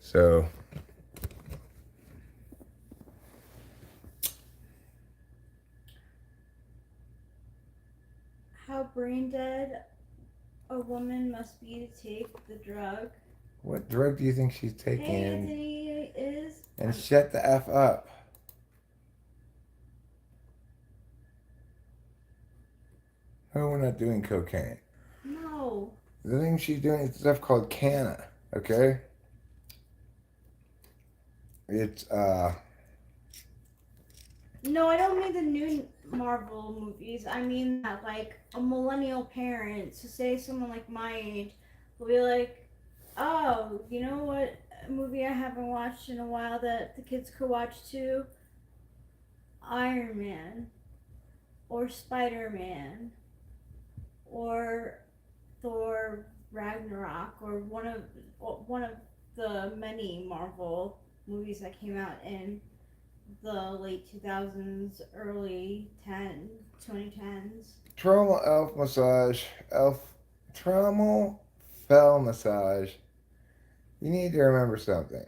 So How brain dead a woman must be to take the drug. what drug do you think she's taking? Hey, Anthony is. And shut the F up. No, we're not doing cocaine. No. The thing she's doing is stuff called canna, okay? It's No, I don't mean the new Marvel movies. I mean that, like, a millennial parent, so say someone like my age, will be like, oh, you know what movie I haven't watched in a while that the kids could watch too? Iron Man. or Spider-Man, or Thor Ragnarok, or one of the many Marvel movies that came out in the late 2000s, early 2010s. Trauma elf massage, trauma fell massage. You need to remember something.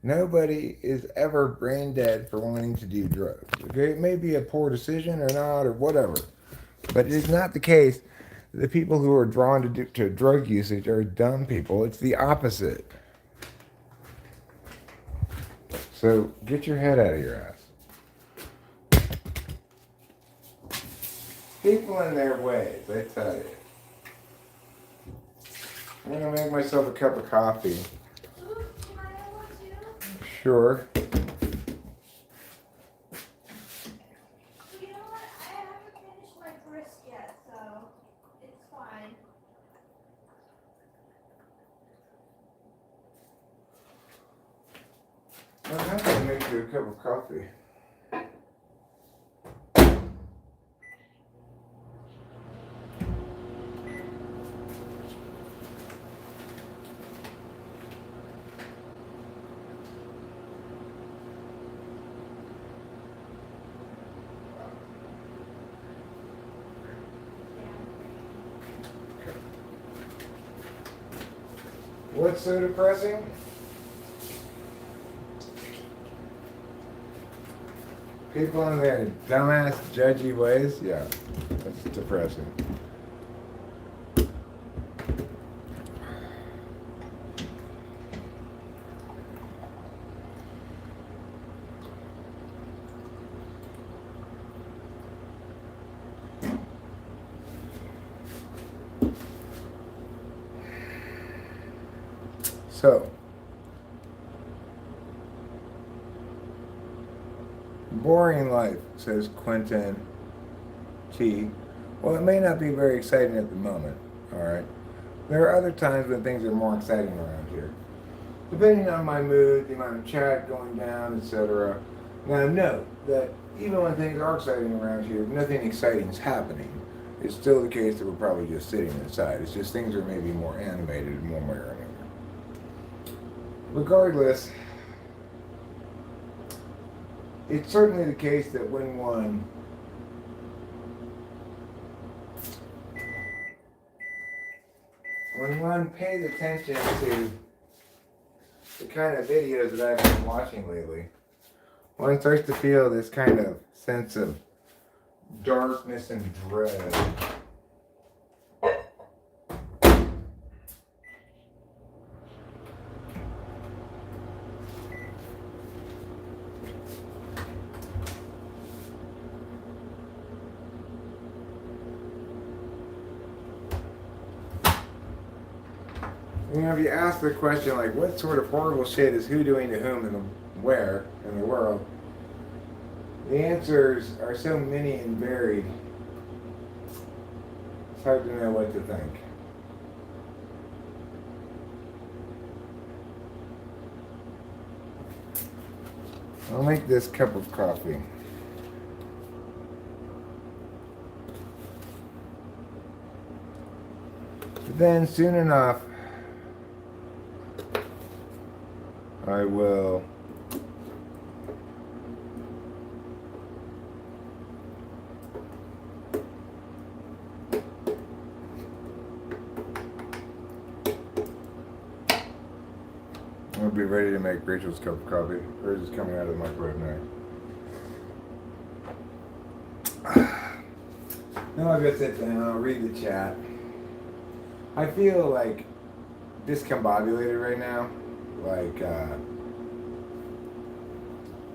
Nobody is ever brain dead for wanting to do drugs. Okay, it may be a poor decision or not or whatever, but it is not the case. The people who are drawn to drug usage are dumb people. It's the opposite. So get your head out of your ass. People in their ways, I tell you. I'm gonna make myself a cup of coffee. Ooh, can I have one too? Sure. You know what? I haven't finished my grist yet, so it's fine. I'm gonna make you a cup of coffee. What's so depressing? People in their dumbass, judgy ways? Yeah, that's depressing. So, boring life, says Quentin T. Well, it may not be very exciting at the moment, alright? There are other times when things are more exciting around here. Depending on my mood, the amount of chat going down, etc. Now, note that even when things are exciting around here, nothing exciting is happening. It's still the case that we're probably just sitting inside. It's just things are maybe more animated in one way or another. Regardless, it's certainly the case that when one pays attention to the kind of videos that I've been watching lately, one starts to feel this kind of sense of darkness and dread. You know, if you ask the question, like, what sort of horrible shit is who doing to whom and where in the world, the answers are so many and varied, it's hard to know what to think. I'll make this cup of coffee. But then, soon enough, I will I'll be ready to make Rachel's cup of coffee. Hers is coming out of the microwave now. Now I'll go sit down, I'll read the chat. I feel like discombobulated right now. Like,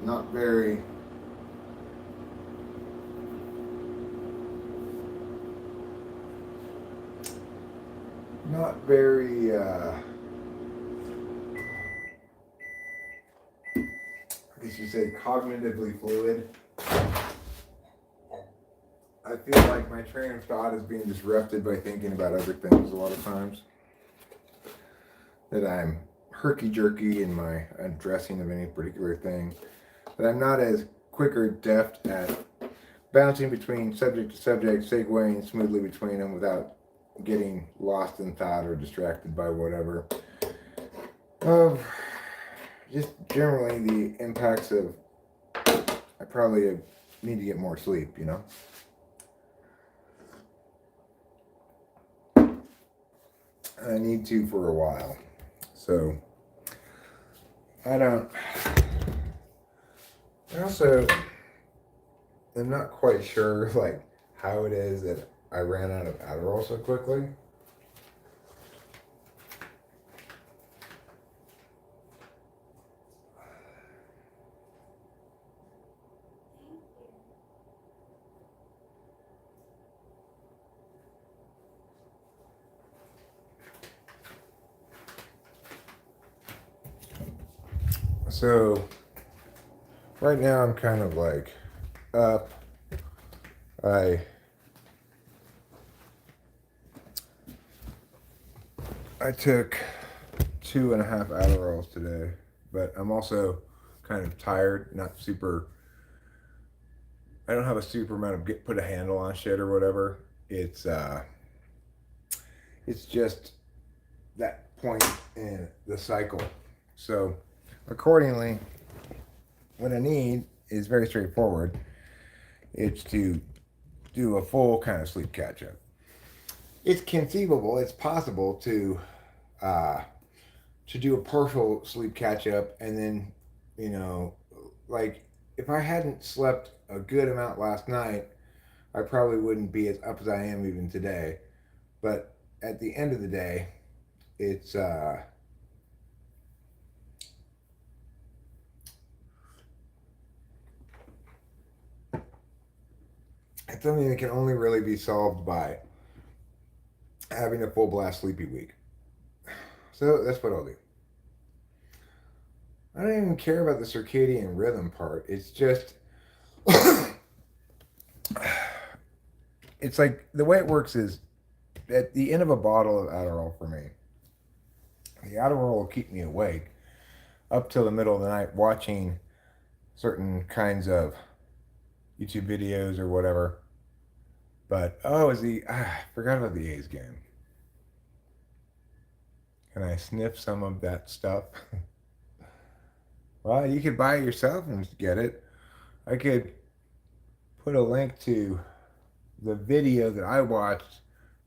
not very I guess you say cognitively fluid. I feel like my train of thought is being disrupted by thinking about other things a lot of times. That I'm herky-jerky in my addressing of any particular thing. That I'm not as quick or deft at bouncing between subject to subject, segueing smoothly between them without getting lost in thought or distracted by whatever. Just generally the impacts of I probably need to get more sleep, you know? I need to for a while. So, I also am not quite sure, like, how it is that I ran out of Adderall so quickly. So, right now I'm kind of like up. I took 2.5 Adderalls today, but I'm also kind of tired, not super. I don't have a super amount of put a handle on shit or whatever. It's just that point in the cycle. So, accordingly, what I need is very straightforward. It's to do a full kind of sleep catch up. It's conceivable, it's possible to do a partial sleep catch up and then, you know, like if I hadn't slept a good amount last night, I probably wouldn't be as up as I am even today. But at the end of the day, it's it's something that can only really be solved by having a full blast sleepy week. So that's what I'll do. I don't even care about the circadian rhythm part. It's just it's like the way it works is at the end of a bottle of Adderall for me, the Adderall will keep me awake up till the middle of the night watching certain kinds of YouTube videos or whatever. But I forgot about the A's game. Can I sniff some of that stuff? Well, you could buy it yourself and get it. I could put a link to the video that I watched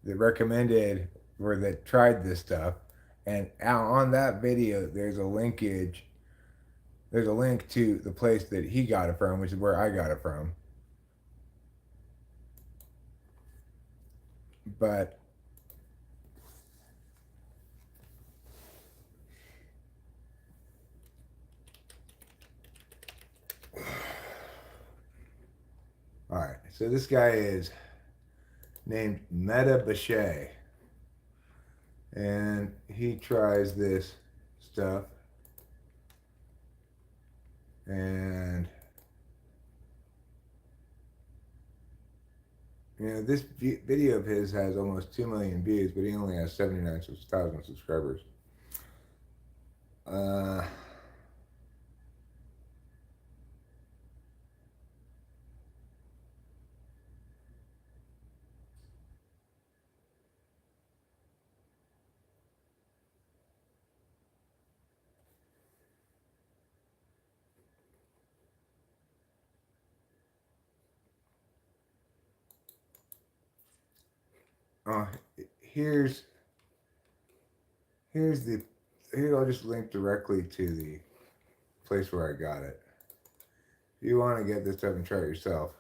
that recommended or that tried this stuff. And on that video, there's a link to the place that he got it from, which is where I got it from. But all right, so this guy is named Meta Bachet, and he tries this stuff, and you know this video of his has almost 2 million views, but he only has 79,000 subscribers. Uh, here's here I'll just link directly to the place where I got it. If you want to get this stuff and try it yourself,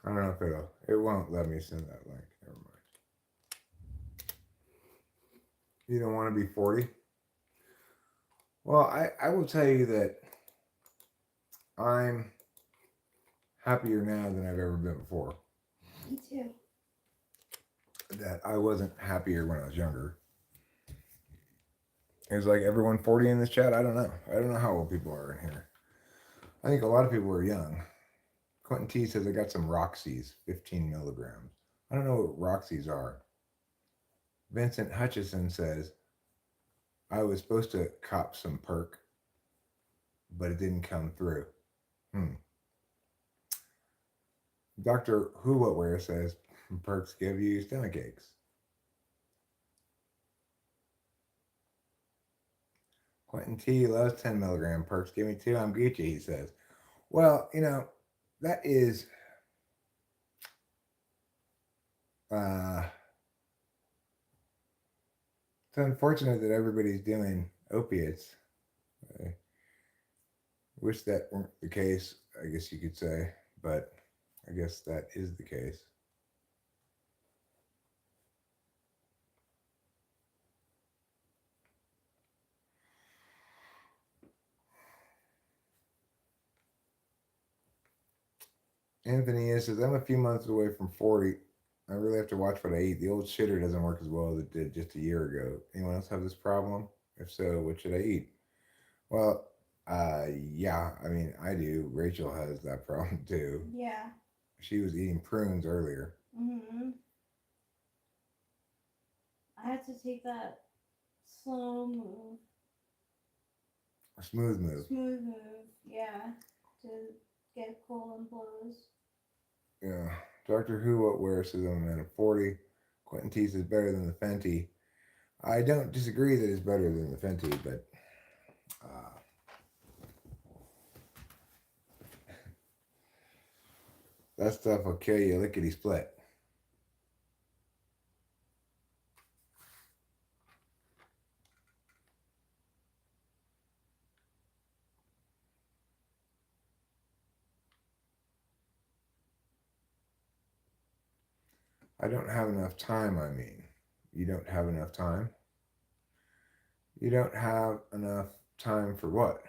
I don't know if it won't let me send that link. Never mind. You don't want to be 40? Well, I will tell you that I'm happier now than I've ever been before. Me too. That I wasn't happier when I was younger. Is like everyone 40 in this chat? I don't know. I don't know how old people are in here. I think a lot of people are young. Quentin T says I got some Roxy's, 15 milligrams. I don't know what Roxy's are. Vincent Hutchison says I was supposed to cop some perk, but it didn't come through. Dr. Who says perks give you stomach aches. Quentin T loves 10 milligram perks. Give me 2. I'm Gucci, he says. Well, that is it's unfortunate that everybody's doing opiates. I wish that weren't the case, I guess you could say, but I guess that is the case. Anthony says, I'm a few months away from 40. I really have to watch what I eat. The old shitter doesn't work as well as it did just a year ago. Anyone else have this problem? If so, what should I eat? Well, yeah, I mean, I do. Rachel has that problem too. Yeah. She was eating prunes earlier. Mhm. I had to take that slow move. A smooth move. Smooth move, yeah, to get colon blows. Yeah. Doctor Who says I'm a man of 40. Quentin T says better than the Fenty. I don't disagree that it's better than the Fenty, but that stuff will kill you lickety split. I don't have enough time, I mean. You don't have enough time? You don't have enough time for what?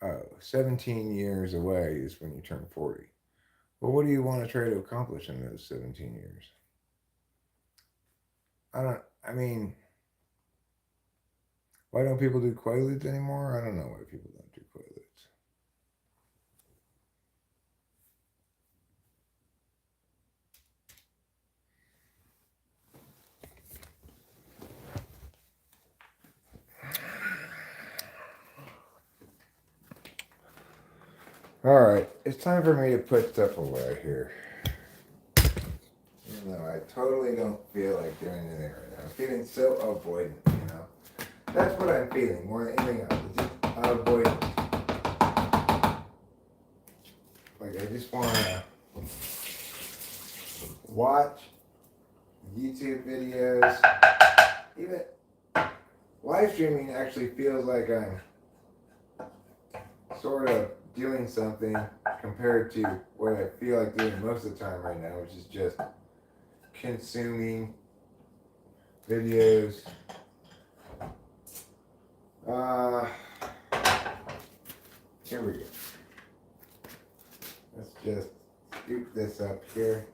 Oh, 17 years away is when you turn 40. Well, what do you want to try to accomplish in those 17 years? I mean, why don't people do Quaaludes anymore? I don't know why people don't do Quaaludes. Alright, it's time for me to put stuff away here. Even though I totally don't feel like doing anything right now. I'm feeling so avoidant, That's what I'm feeling more than anything else. It's just avoidant. Like, I just want to watch YouTube videos. Even live streaming actually feels like I'm sort of doing something compared to what I feel like doing most of the time right now, which is just consuming videos. Here we go. Let's just scoop this up here.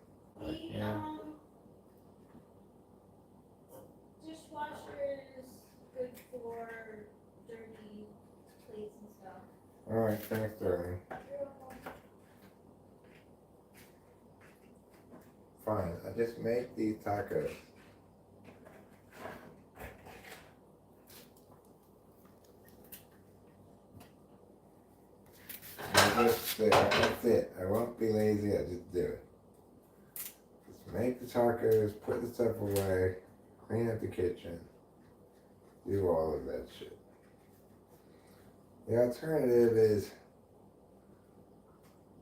Dishwasher is good for dirty plates and stuff. Alright, thanks, darling. Fine, I just make these tacos. That's it. I won't be lazy, I just do it. Just make the tacos, put the stuff away, clean up the kitchen, do all of that shit. The alternative is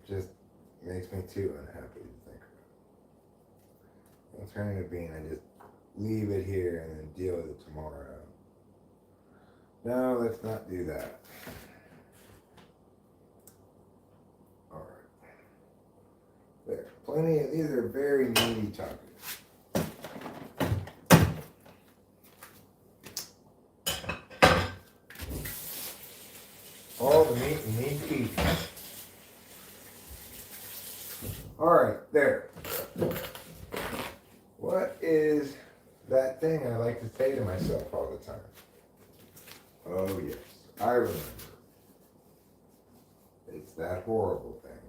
just makes me too unhappy to think about. The alternative being I just leave it here and then deal with it tomorrow. No, let's not do that. Alright. There. Plenty of these are very meaty tacos. All the meat and meat pieces. Alright, there. What is that thing I like to say to myself all the time? Oh yes, I remember. It's that horrible thing.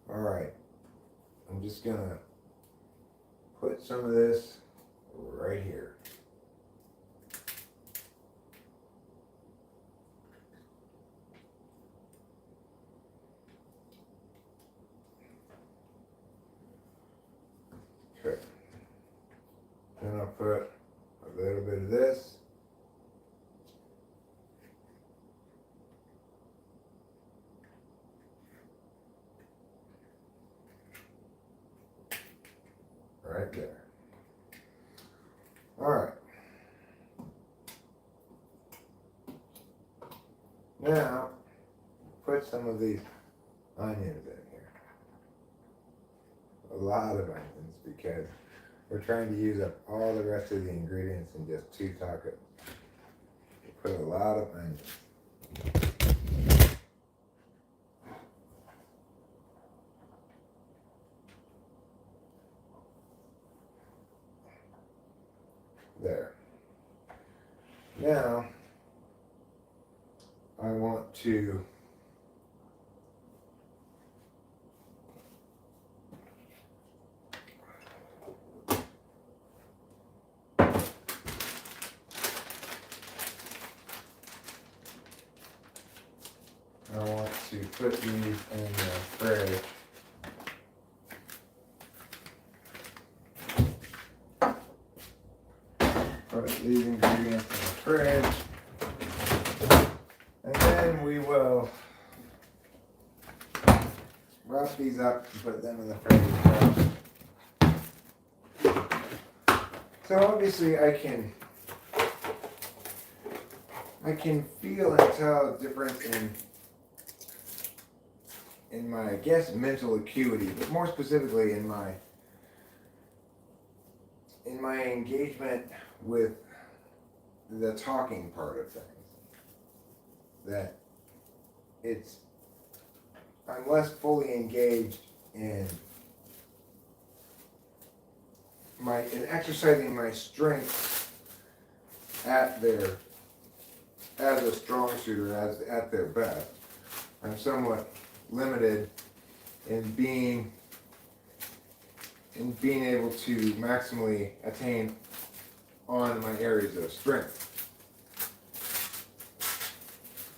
Alright, I'm just gonna put some of this right here. Okay. Then I'll put a little bit of this. Right there. All right. Now, put some of these onions in here. A lot of onions because we're trying to use up all the rest of the ingredients in just 2 tacos. Put a lot of onions. There. Now, I want to put these in the fridge. Put these ingredients in the fridge. And then we will wrap these up and put them in the fridge as well. So obviously I can feel and tell a difference in my, I guess, mental acuity, but more specifically in my engagement with the talking part of things. That I'm less fully engaged in exercising my strength as a strong shooter, at their best. I'm somewhat limited in being able to maximally attain on my areas of strength.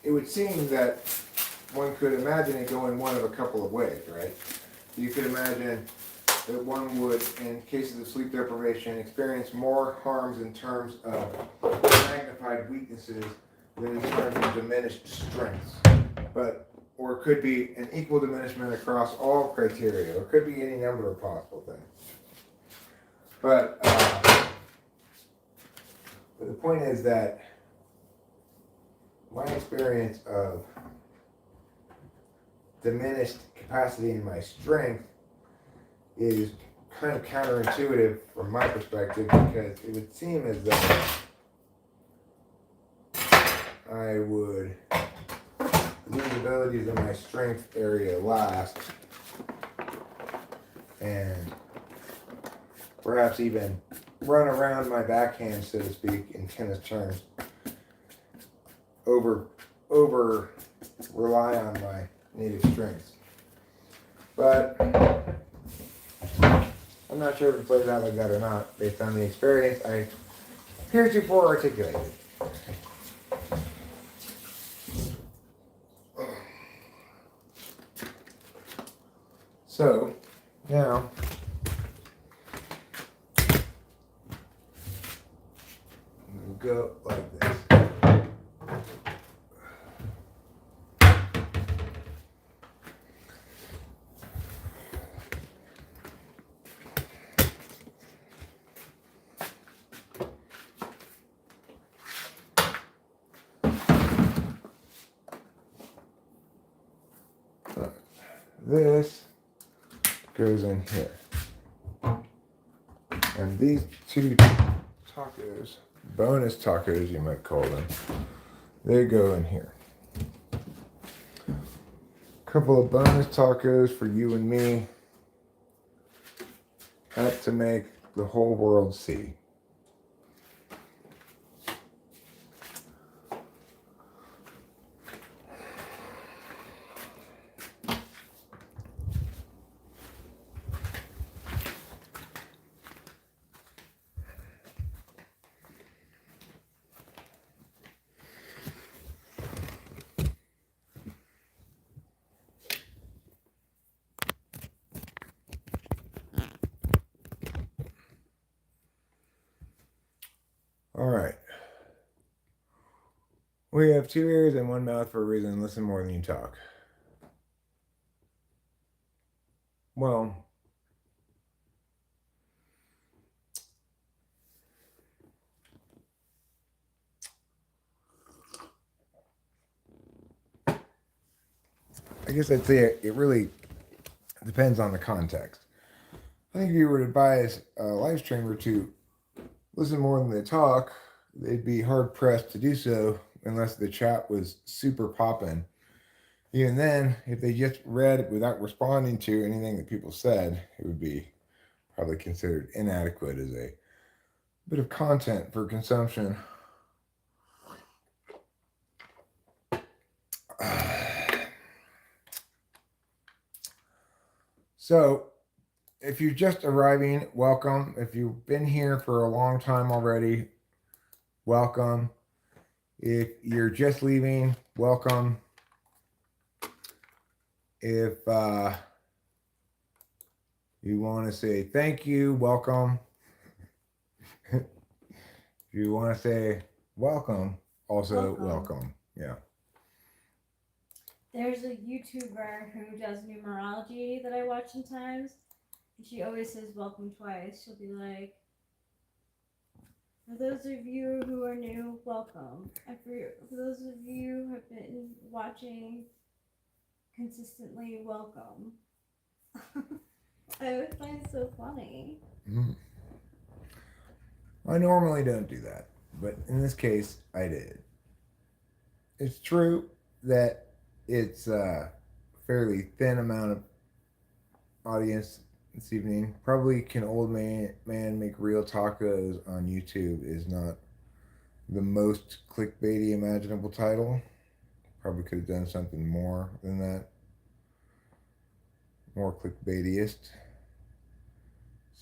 It would seem that one could imagine it going one of a couple of ways, right? You could imagine that one would, in cases of sleep deprivation, experience more harms in terms of magnified weaknesses than in terms of diminished strengths. Or it could be an equal diminishment across all criteria, or it could be any number of possible things. But the point is that my experience of diminished capacity in my strength is kind of counterintuitive from my perspective, because it would seem as though I would lose abilities in my strength area last, and perhaps even run around my backhand, so to speak, in tennis terms, over rely on my native strengths. But I'm not sure if it plays out like that or not, based on the experience I heretofore articulated. So, now, we'll go like this. This goes in here. And these 2 tacos, bonus tacos you might call them, they go in here. A couple of bonus tacos for you and me. Up to make the whole world see. All right. We have 2 ears and 1 mouth for a reason. Listen more than you talk. Well, I guess I'd say it really depends on the context. I think if you were to advise a live streamer to listen more than they talk, they'd be hard pressed to do so unless the chat was super popping. Even then, if they just read without responding to anything that people said, it would be probably considered inadequate as a bit of content for consumption. So, if you're just arriving, welcome. If you've been here for a long time already, welcome. If you're just leaving, welcome. If you want to say thank you, welcome. If you want to say welcome, also welcome. Yeah. There's a YouTuber who does numerology that I watch sometimes, and she always says welcome twice. She'll be like, for those of you who are new, welcome. And for those of you who have been watching consistently, welcome. I always find it so funny. Mm. I normally don't do that, but in this case, I did. It's true that it's a fairly thin amount of audience this evening. Probably Can Old Man Make Real Tacos on YouTube is not the most clickbaity imaginable title. Probably could have done something more than that. More clickbaitiest.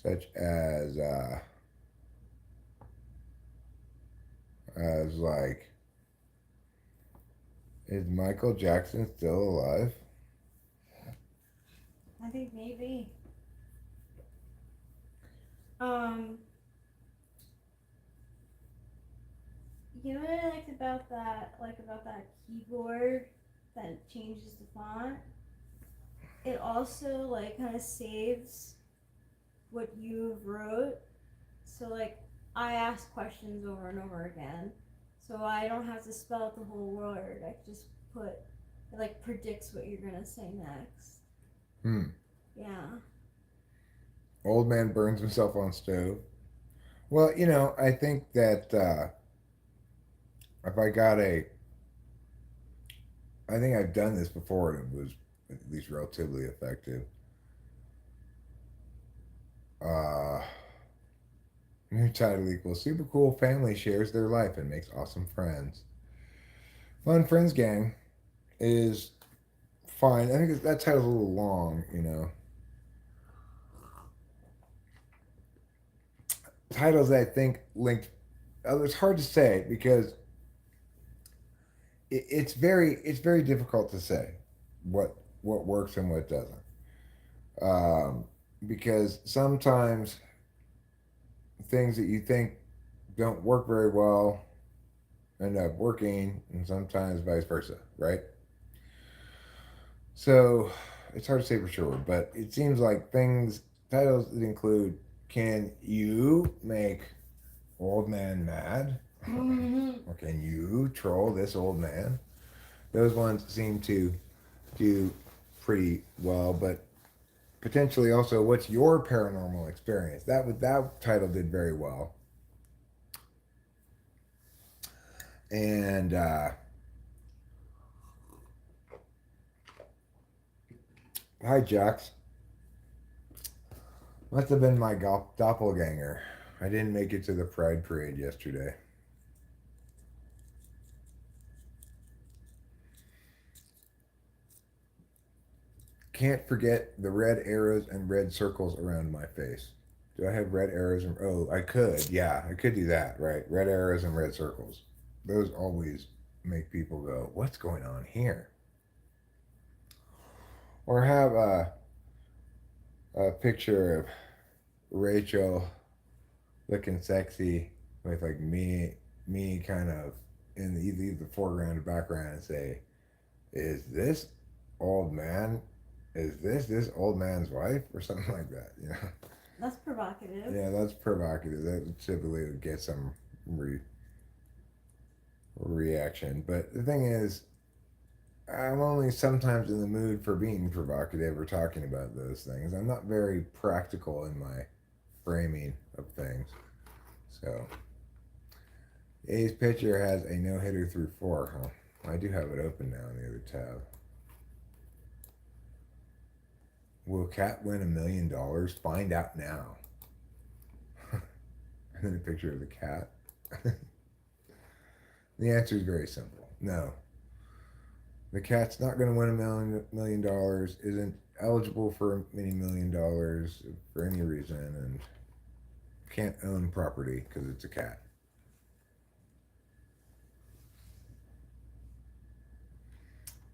Such as like, is Michael Jackson still alive? I think maybe. You know what I liked about that keyboard that changes the font? It also like kind of saves what you wrote. So like I ask questions over and over again. So I don't have to spell out the whole word. I just put it like predicts what you're gonna say next. Yeah. Old man burns himself on stove. Well, I think that if I got I think I've done this before and it was at least relatively effective. New title equals super cool family shares their life and makes awesome friends. Fun Friends Gang is fine. I think that title's a little long, Titles I think linked. It's hard to say because it's very difficult to say what works and what doesn't. Because sometimes things that you think don't work very well end up working, and sometimes vice versa, right? So it's hard to say for sure, but it seems like titles that include "Can you make old man mad?" Or "Can you troll this old man?" Those ones seem to do pretty well, but potentially also, what's your paranormal experience? That title did very well. And hi, Jax. Must have been my doppelganger. I didn't make it to the Pride Parade yesterday. Can't forget the red arrows and red circles around my face. Do I have red arrows? Oh, I could. Yeah, I could do that, right? Red arrows and red circles. Those always make people go, what's going on here? Or have a picture of Rachel looking sexy with like me kind of in either the foreground or background and say, is this old man, is this old man's wife or something like that, you know? That's provocative. Yeah, that's provocative. That typically would get some reaction. But the thing is, I'm only sometimes in the mood for being provocative or talking about those things. I'm not very practical in my framing of things. So, A's pitcher has a no hitter through 4, huh? I do have it open now in the other tab. Will Cat win $1 million? Find out now. And then a picture of the cat. The answer is very simple. No. The cat's not going to win $1 million, isn't eligible for many $1 million for any reason, and can't own property because it's a cat.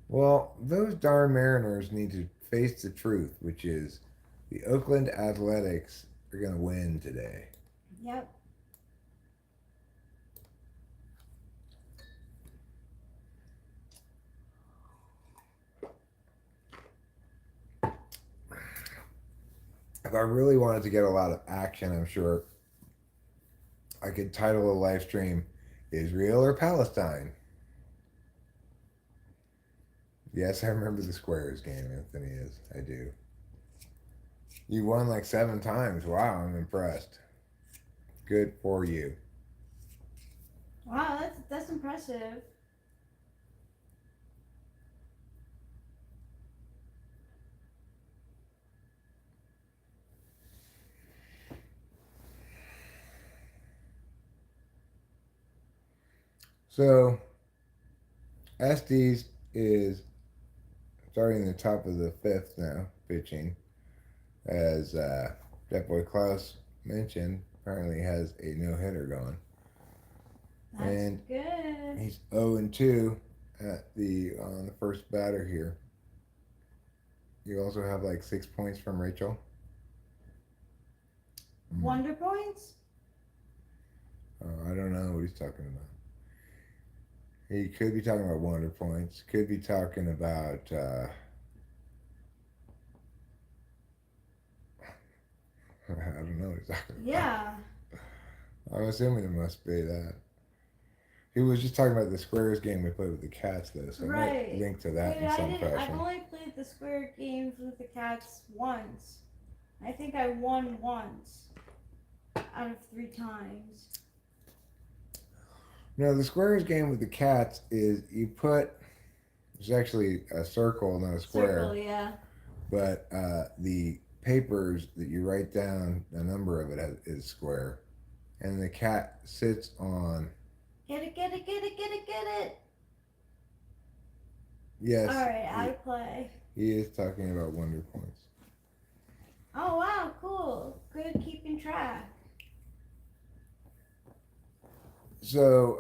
Well, those darn Mariners need to face the truth, which is the Oakland Athletics are going to win today. Yep. If I really wanted to get a lot of action, I'm sure I could title a live stream Israel or Palestine. Yes, I remember the Squares game, Anthony is. I do. You won like 7 times. Wow, I'm impressed. Good for you. Wow, that's impressive. So, Estes is starting in the top of the 5th now, pitching. As Deaf Boy Klaus mentioned, apparently has a no-hitter going. That's and good. He's 0-2 on the first batter here. You also have like 6 points from Rachel. Wonder points? I don't know what he's talking about. He could be talking about wonder points. Could be talking about I don't know what he's talking about. Yeah. I'm assuming it must be that. He was just talking about the Squares game we played with the Cats, though, so Right. I might link to that Wait, in some I've fashion. only played the square games with the Cats once. I think I won once out of 3 times. No, the Squares game with the Cats is you put, it's actually a circle, not a square. Circle, yeah. But the papers that you write down, the number of it is square. And the cat sits on. Get it, get it, get it, get it, get it. Yes. Alright, out of play. He is talking about wonder points. Oh, wow, cool. Good keeping track. So,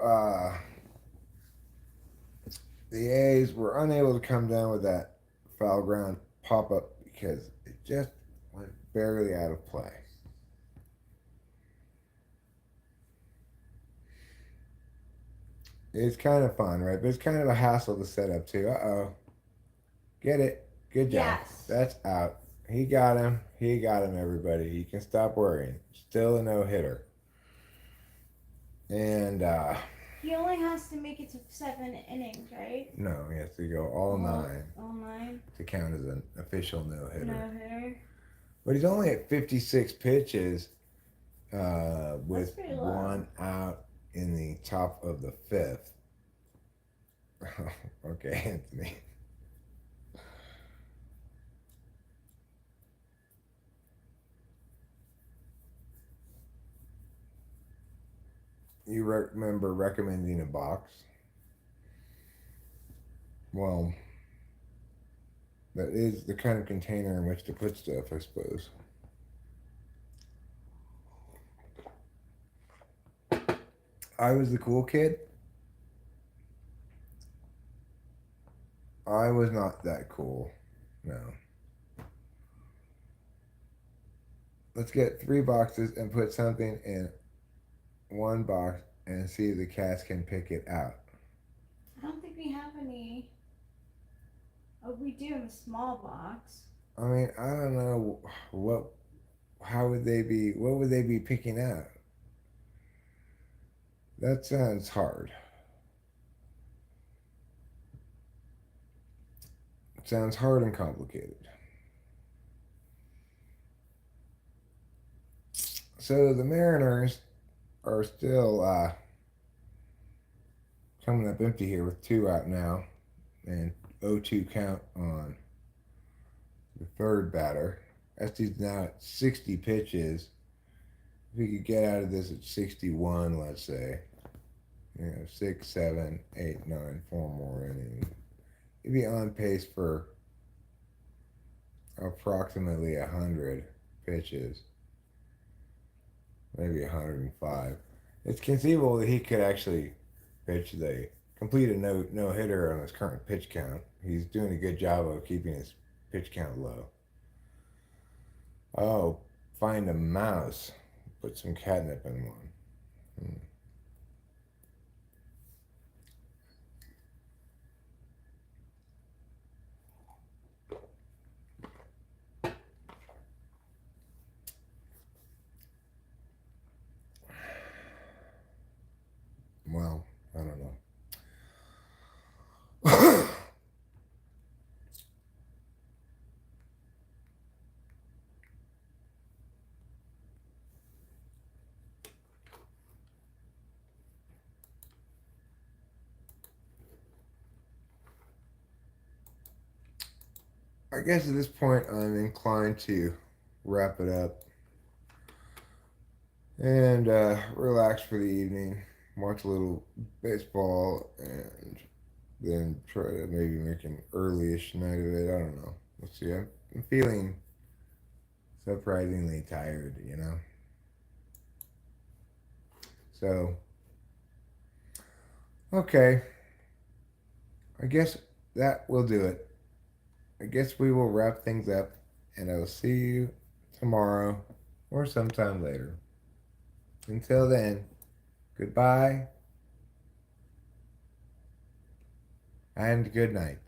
the A's were unable to come down with that foul ground pop-up because it just went barely out of play. It's kind of fun, right? But it's kind of a hassle to set up, too. Uh-oh. Get it. Good job. Yes. That's out. He got him. He got him, everybody. You can stop worrying. Still a no-hitter. And, He only has to make it to 7 innings, right? no, he has to go all 9 All 9. to count as an official no-hitter. No-hitter. But he's only at 56 pitches with pretty low. 1 out in the top of the 5th. Okay, Anthony. You remember recommending a box? Well, that is the kind of container in which to put stuff, I suppose. I was the cool kid. I was not that cool. No. Let's get 3 boxes and put something in one box and see if the cats can pick it out. I don't think we have any. Oh, we do in the small box. I mean, I don't know what. How would they be? What would they be picking out? That sounds hard. It sounds hard and complicated. So the Mariners are still coming up empty here with 2 out now and 0-2 count on the third batter. Estes now at 60 pitches. If we could get out of this at 61, let's say, 6, 7, 8, 9, 4 more innings, he'd be on pace for approximately 100 pitches, maybe 105. It's conceivable that he could actually complete a no hitter on his current pitch count. He's doing a good job of keeping his pitch count low. Oh, find a mouse. Put some catnip in one. Well, I don't know. I guess at this point I'm inclined to wrap it up and relax for the evening, watch a little baseball, and then try to maybe make an early-ish night of it. I don't know. Let's see. I'm feeling surprisingly tired, So, okay. I guess that will do it. I guess we will wrap things up, and I will see you tomorrow or sometime later. Until then, goodbye and good night.